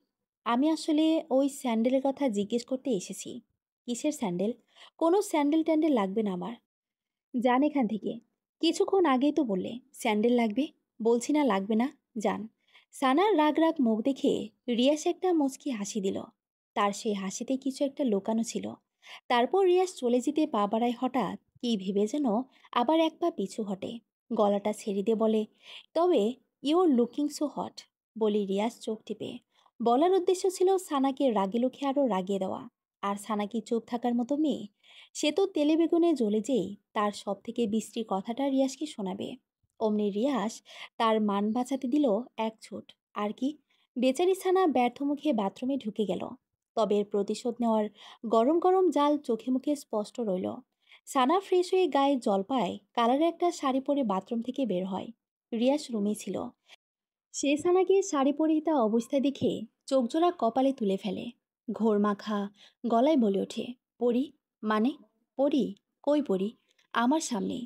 আমি আসলে ওই স্যান্ডেলের কথা জিজ্ঞেস করতে এসেছি। কিসের স্যান্ডেল? কোনো স্যান্ডেল ট্যান্ডেল লাগবে না আমার। যান এখান থেকে। কিছুক্ষণ আগেই তো বললে স্যান্ডেল লাগবে। বলছি না লাগবে না। যান। সানার রাগ রাগ মুখ দেখে রিয়াস একটা মুচকি হাসি দিল। তার সেই হাসিতে কিছু একটা লুকানো ছিল। তারপর রিয়াস চলে যেতে পা বাড়ায়, হঠাৎ কি ভেবে যেন আবার এক পা পিছু হটে। গলাটা ছেড়ে দিয়ে বলে, তবে ইউর লুকিং সো হট। বলি রিয়াস চোখ টিপে। বলার উদ্দেশ্য ছিল সানাকে রাগে লুখে আরও রাগিয়ে দেওয়া। আর সানা কি চুপ থাকার মতো মেয়ে? সে তো তেলে বেগুনে জ্বলে যেই তার সব থেকে বিশ্রী কথাটা রিয়াসকে শোনাবে। অমনি রিয়াস তার মান বাঁচাতে দিল এক ছুট। আর কি, বেচারি ছানা ব্যর্থ মুখে বাথরুমে ঢুকে গেল। তবে এর প্রতিশোধ নেওয়ার গরম গরম জাল চোখে মুখে স্পষ্ট রইল। সানা ফ্রেশ হয়ে গায়ে জল পায়, কালারে একটা শাড়ি পরে বাথরুম থেকে বের হয়। রিয়াস রুমে ছিল। সে সানাকে শাড়ি পরিহিতা অবস্থায় দেখে চোখজোড়া কপালে তুলে ফেলে। ঘোর মাখা গলায় বলে ওঠে, পরি? মানে? পরি? কই পরি? আমার সামনে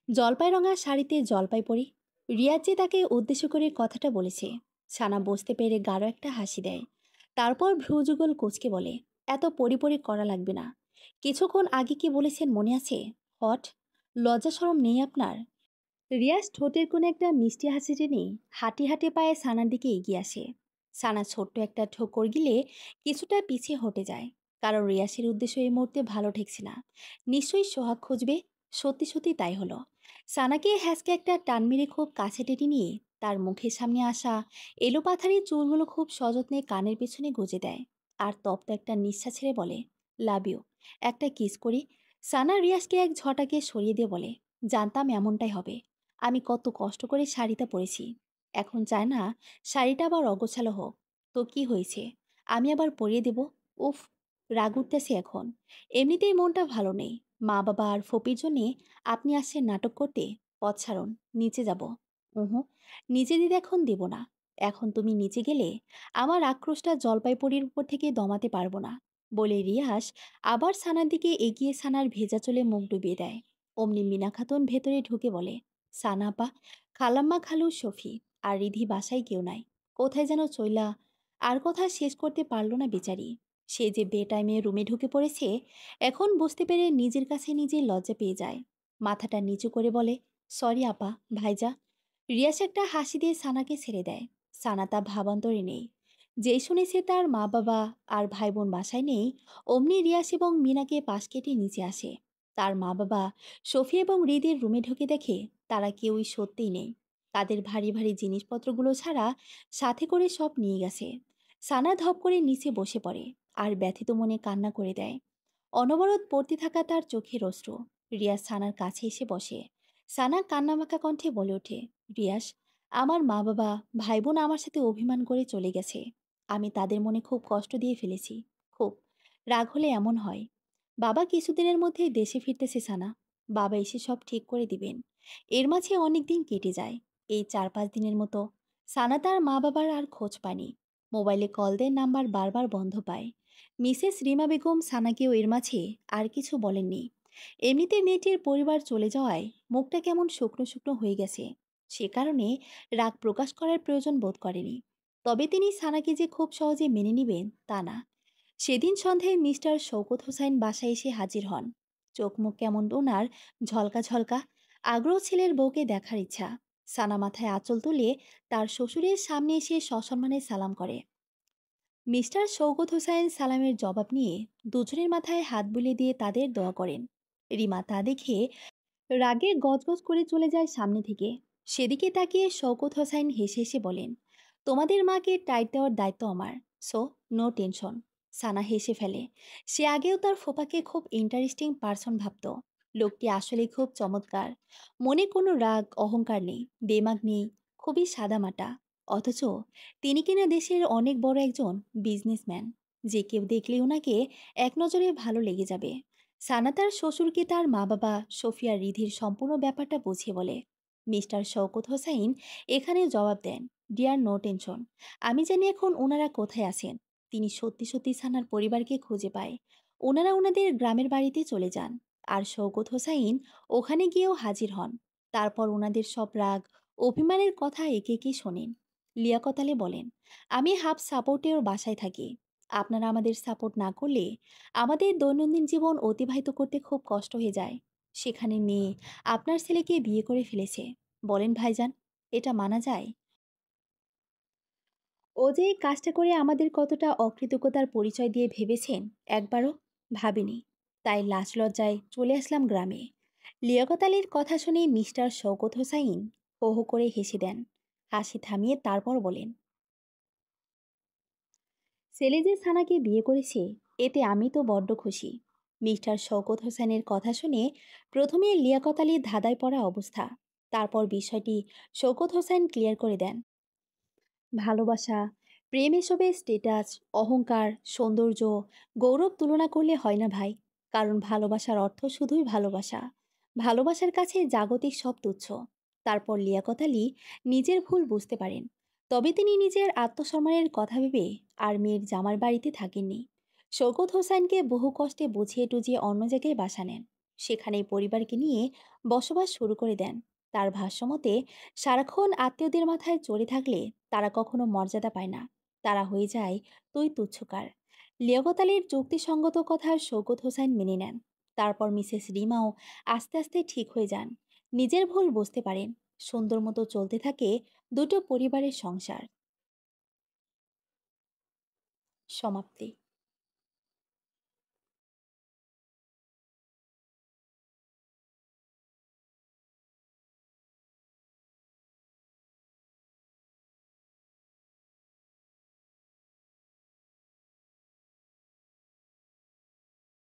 জলপাই রঙা শাড়িতে জলপাই পরি। রিয়াজ যে তাকে উদ্দেশ্য করে কথাটা বলেছে, সানা বুঝতে পেরে গাঢ় একটা হাসি দেয়। তারপর ভ্রুযুগল কুঁচকে বলে, এত পরি পরি করা লাগবে না। কিছুক্ষণ আগে কি বলেছেন মনে আছে? হট! লজ্জা শরম নেই আপনার? রিয়াজ ঠোঁটের কোণে একটা মিষ্টি হাসি টেনে হাঁটি হাঁটি পায়ে সানার দিকে এগিয়ে আসে। সানা ছোট্ট একটা ঠোকর গিলে কিছুটা পিছিয়ে হটে যায়, কারণ রিয়াসের উদ্দেশ্য এই মুহূর্তে ভালো ঠেকছে না। নিশ্চয়ই সোহাগ খুঁজবে। সত্যি সত্যি তাই হলো। সানাকে হ্যাসকে একটা টান মেরে খুব কাছে টেনে নিয়ে তার মুখের সামনে আসা এলোপাথারি চুলগুলো খুব সযত্নে কানের পেছনে গুজে দেয়। আর তপ্ত একটা নিঃশ্বাস ছেড়ে বলে, লাভ ইউ। একটা কিস করি। সানা রিয়াসকে এক ঝটাকে সরিয়ে দিয়ে বলে, জানতাম এমনটাই হবে। আমি কত কষ্ট করে শাড়িটা পরেছি। এখন চায় না শাড়িটা আবার অগোছালো হোক। তো কি হয়েছে? আমি আবার পরিয়ে দেব। উফ, রাগ উঠতেছে এখন। এমনিতেই মনটা ভালো নেই। মা বাবা আর ফপির জন্যে আপনি আসছেন নাটক করতে। পথ ছাড়ুন, নিচে যাব। উহু, নিচে দিতে এখন দেব না। এখন তুমি নিচে গেলে আমার আক্রোশটা জলপাইপড়ির উপর থেকে দমাতে পারবো না, বলে রিয়াস আবার সানার দিকে এগিয়ে সানার ভেজা চুলে মুখ ডুবিয়ে দেয়। অমনি মিনা খাতুন ভেতরে ঢুকে বলে, সানা আপা, খালাম্মা, খালু, শফি আর রিধি বাসায় কেউ নাই, কোথায় যেন চইলা। আর কথা শেষ করতে পারলো না বেচারি। সে যে বেটাইমে রুমে ঢুকে পড়েছে, এখন বুঝতে পেরে নিজের কাছে নিজে লজ্জা পেয়ে যায়। মাথাটা নিচু করে বলে, সরি আপা, ভাইজা। রিয়াস একটা হাসি দিয়ে সানাকে ছেড়ে দেয়। সানা তা ভাবান্তরে নেই। যেই শুনেছে তার মা বাবা আর ভাই বোন বাসায় নেই, অমনি রিয়াস এবং মিনাকে পাশ কেটে নিচে আসে। তার মা বাবা সফি এবং হৃদের রুমে ঢুকে দেখে তারা কেউই সত্যিই নেই। তাদের ভারী ভারী জিনিসপত্রগুলো ছাড়া সাথে করে সব নিয়ে গেছে। সানা ধপ করে নিচে বসে পড়ে আর ব্যথিত মনে কান্না করে দেয়। অনবরত পড়তে থাকা তার চোখের অশ্রু। রিয়াজ সানার কাছে এসে বসে। সানা কান্নামাখা কণ্ঠে বলে ওঠে, রিয়াস, আমার মা বাবা, ভাই বোন আমার সাথে অভিমান করে চলে গেছে। আমি তাদের মনে খুব কষ্ট দিয়ে ফেলেছি। খুব রাগ হলে এমন হয়। বাবা কিছুদিনের মধ্যেই দেশে ফিরতেছে সানা। বাবা এসে সব ঠিক করে দিবেন। এর মাঝে অনেক দিন কেটে যায়। এই 4-5 দিনের মতো। সানা তার মা বাবার আর খোঁজ পায়নি। মোবাইলে কল দেয়, নাম্বার বারবার বন্ধ পায়। মিসেস রিমা বেগম সানাকেও এর মাঝে আর কিছু বলেননি। এমনিতে মেয়েটির পরিবার চলে যাওয়ায় মুখটা কেমন শুকনো শুকনো হয়ে গেছে। সে কারণে রাগ প্রকাশ করার প্রয়োজন বোধ করেনি। তবে তিনি সানাকে যে খুব সহজে মেনে নিবেন তা না। সেদিন সন্ধ্যায় মিস্টার শওকত হোসাইন বাসায় এসে হাজির হন। চোখ মুখ কেমন ওনার ঝলকা ঝলকা। আগ্রহ ছেলের বউকে দেখার ইচ্ছা। সানা মাথায় আঁচল তুলে তার শ্বশুরের সামনে এসে সসম্মানে সালাম করে। মিস্টার শওকত হোসাইন সালামের জবাব নিয়ে দুজনের মাথায় হাত বুলিয়ে দিয়ে তাদের দোয়া করেন। রিমা তা দেখে রাগে গজগজ করে চলে যায় সামনে থেকে। সেদিকে তাকিয়ে শওকত হোসাইন হেসে হেসে বলেন, তোমাদের মাকে টাইট দেওয়ার দায়িত্ব আমার। So no tension. সানা হেসে ফেলে। সে আগেও তার ফোপাকে খুব ইন্টারেস্টিং পার্সন ভাবত। লোকটি আসলে খুব চমৎকার। মনে কোনো রাগ অহংকার নেই, দেমাগ নেই, খুবই সাদামাটা। অথচ তিনি কিনা দেশের অনেক বড় একজন বিজনেসম্যান। যে কেউ দেখলে ওনাকে এক নজরে ভালো লেগে যাবে। সানা তার শ্বশুরকে তার মা বাবা, সোফিয়া, রিধির সম্পূর্ণ ব্যাপারটা বুঝিয়ে বলে। মিস্টার শওকত হোসাইন এখানে জবাব দেন, ডিয়ার নো টেনশন। আমি জানি এখন ওনারা কোথায় আছেন। তিনি সত্যি সত্যি সানার পরিবারকে খুঁজে পায়। ওনারা ওনাদের গ্রামের বাড়িতে চলে যান। আর শওকত হোসাইন ওখানে গিয়েও হাজির হন। তারপর ওনাদের সব রাগ অভিমানের কথা একে একে শোনেন। লিয়াকত আলী বলেন, আমি হাফ সাপোর্টের বাসায় থাকি। আপনারা আমাদের সাপোর্ট না করলে আমাদের দৈনন্দিন জীবন অতিবাহিত করতে খুব কষ্ট হয়ে যায়। সেখানে মেয়ে আপনার ছেলেকে বিয়ে করে ফেলেছে। বলেন ভাইজান, এটা মানা যায়? ও যে এই কাজটা করে আমাদের কতটা অকৃতজ্ঞতার পরিচয় দিয়ে ভেবেছেন একবারও ভাবিনি। তাই লাজ লজ্জায় চলে আসলাম গ্রামে। লিয়াকত আলীর কথা শুনে মিস্টার শওকত হোসাইন হো হো করে হেসে দেন। হাসি থামিয়ে তারপর বলেন, ছেলে যে সানাকে বিয়ে করেছে, এতে আমি তো বড্ড খুশি। মিস্টার শওকত হোসেনের কথা শুনে প্রথমে লিয়াকত আলীর ধাঁধায় পড়া অবস্থা। তারপর বিষয়টি শওকত হোসেন ক্লিয়ার করে দেন। ভালোবাসা, প্রেম এসবের স্টেটাস, অহংকার, সৌন্দর্য, গৌরব তুলনা করলে হয় না ভাই। কারণ ভালোবাসার অর্থ শুধুই ভালোবাসা। ভালোবাসার কাছে জাগতিক সব তুচ্ছ। তারপর লিয়াকত আলী নিজের ভুল বুঝতে পারেন। তবে তিনি নিজের আত্মসম্মানের কথা ভেবে আর মেয়ের জামার বাড়িতে থাকেননি। শওকত হোসেনকে বহু কষ্টে বুঝিয়ে টুজিয়ে অন্য জায়গায় বাসা নেন। সেখানেই পরিবারকে নিয়ে বসবাস শুরু করে দেন। তার ভাষ্যমতে, সারাক্ষণ আত্মীয়দের মাথায় চড়ে থাকলে তারা কখনো মর্যাদা পায় না। তারা হয়ে যায় তুই তুচ্ছকার। লিয়াকত আলীর যুক্তিসঙ্গত কথা শওকত হোসেন মেনে নেন। তারপর মিসেস রিমাও আস্তে আস্তে ঠিক হয়ে যান। নিজের ভুল বুঝতে পারেন। সুন্দর মতো চলতে থাকে দুটো পরিবারের সংসার। সমাপ্তি।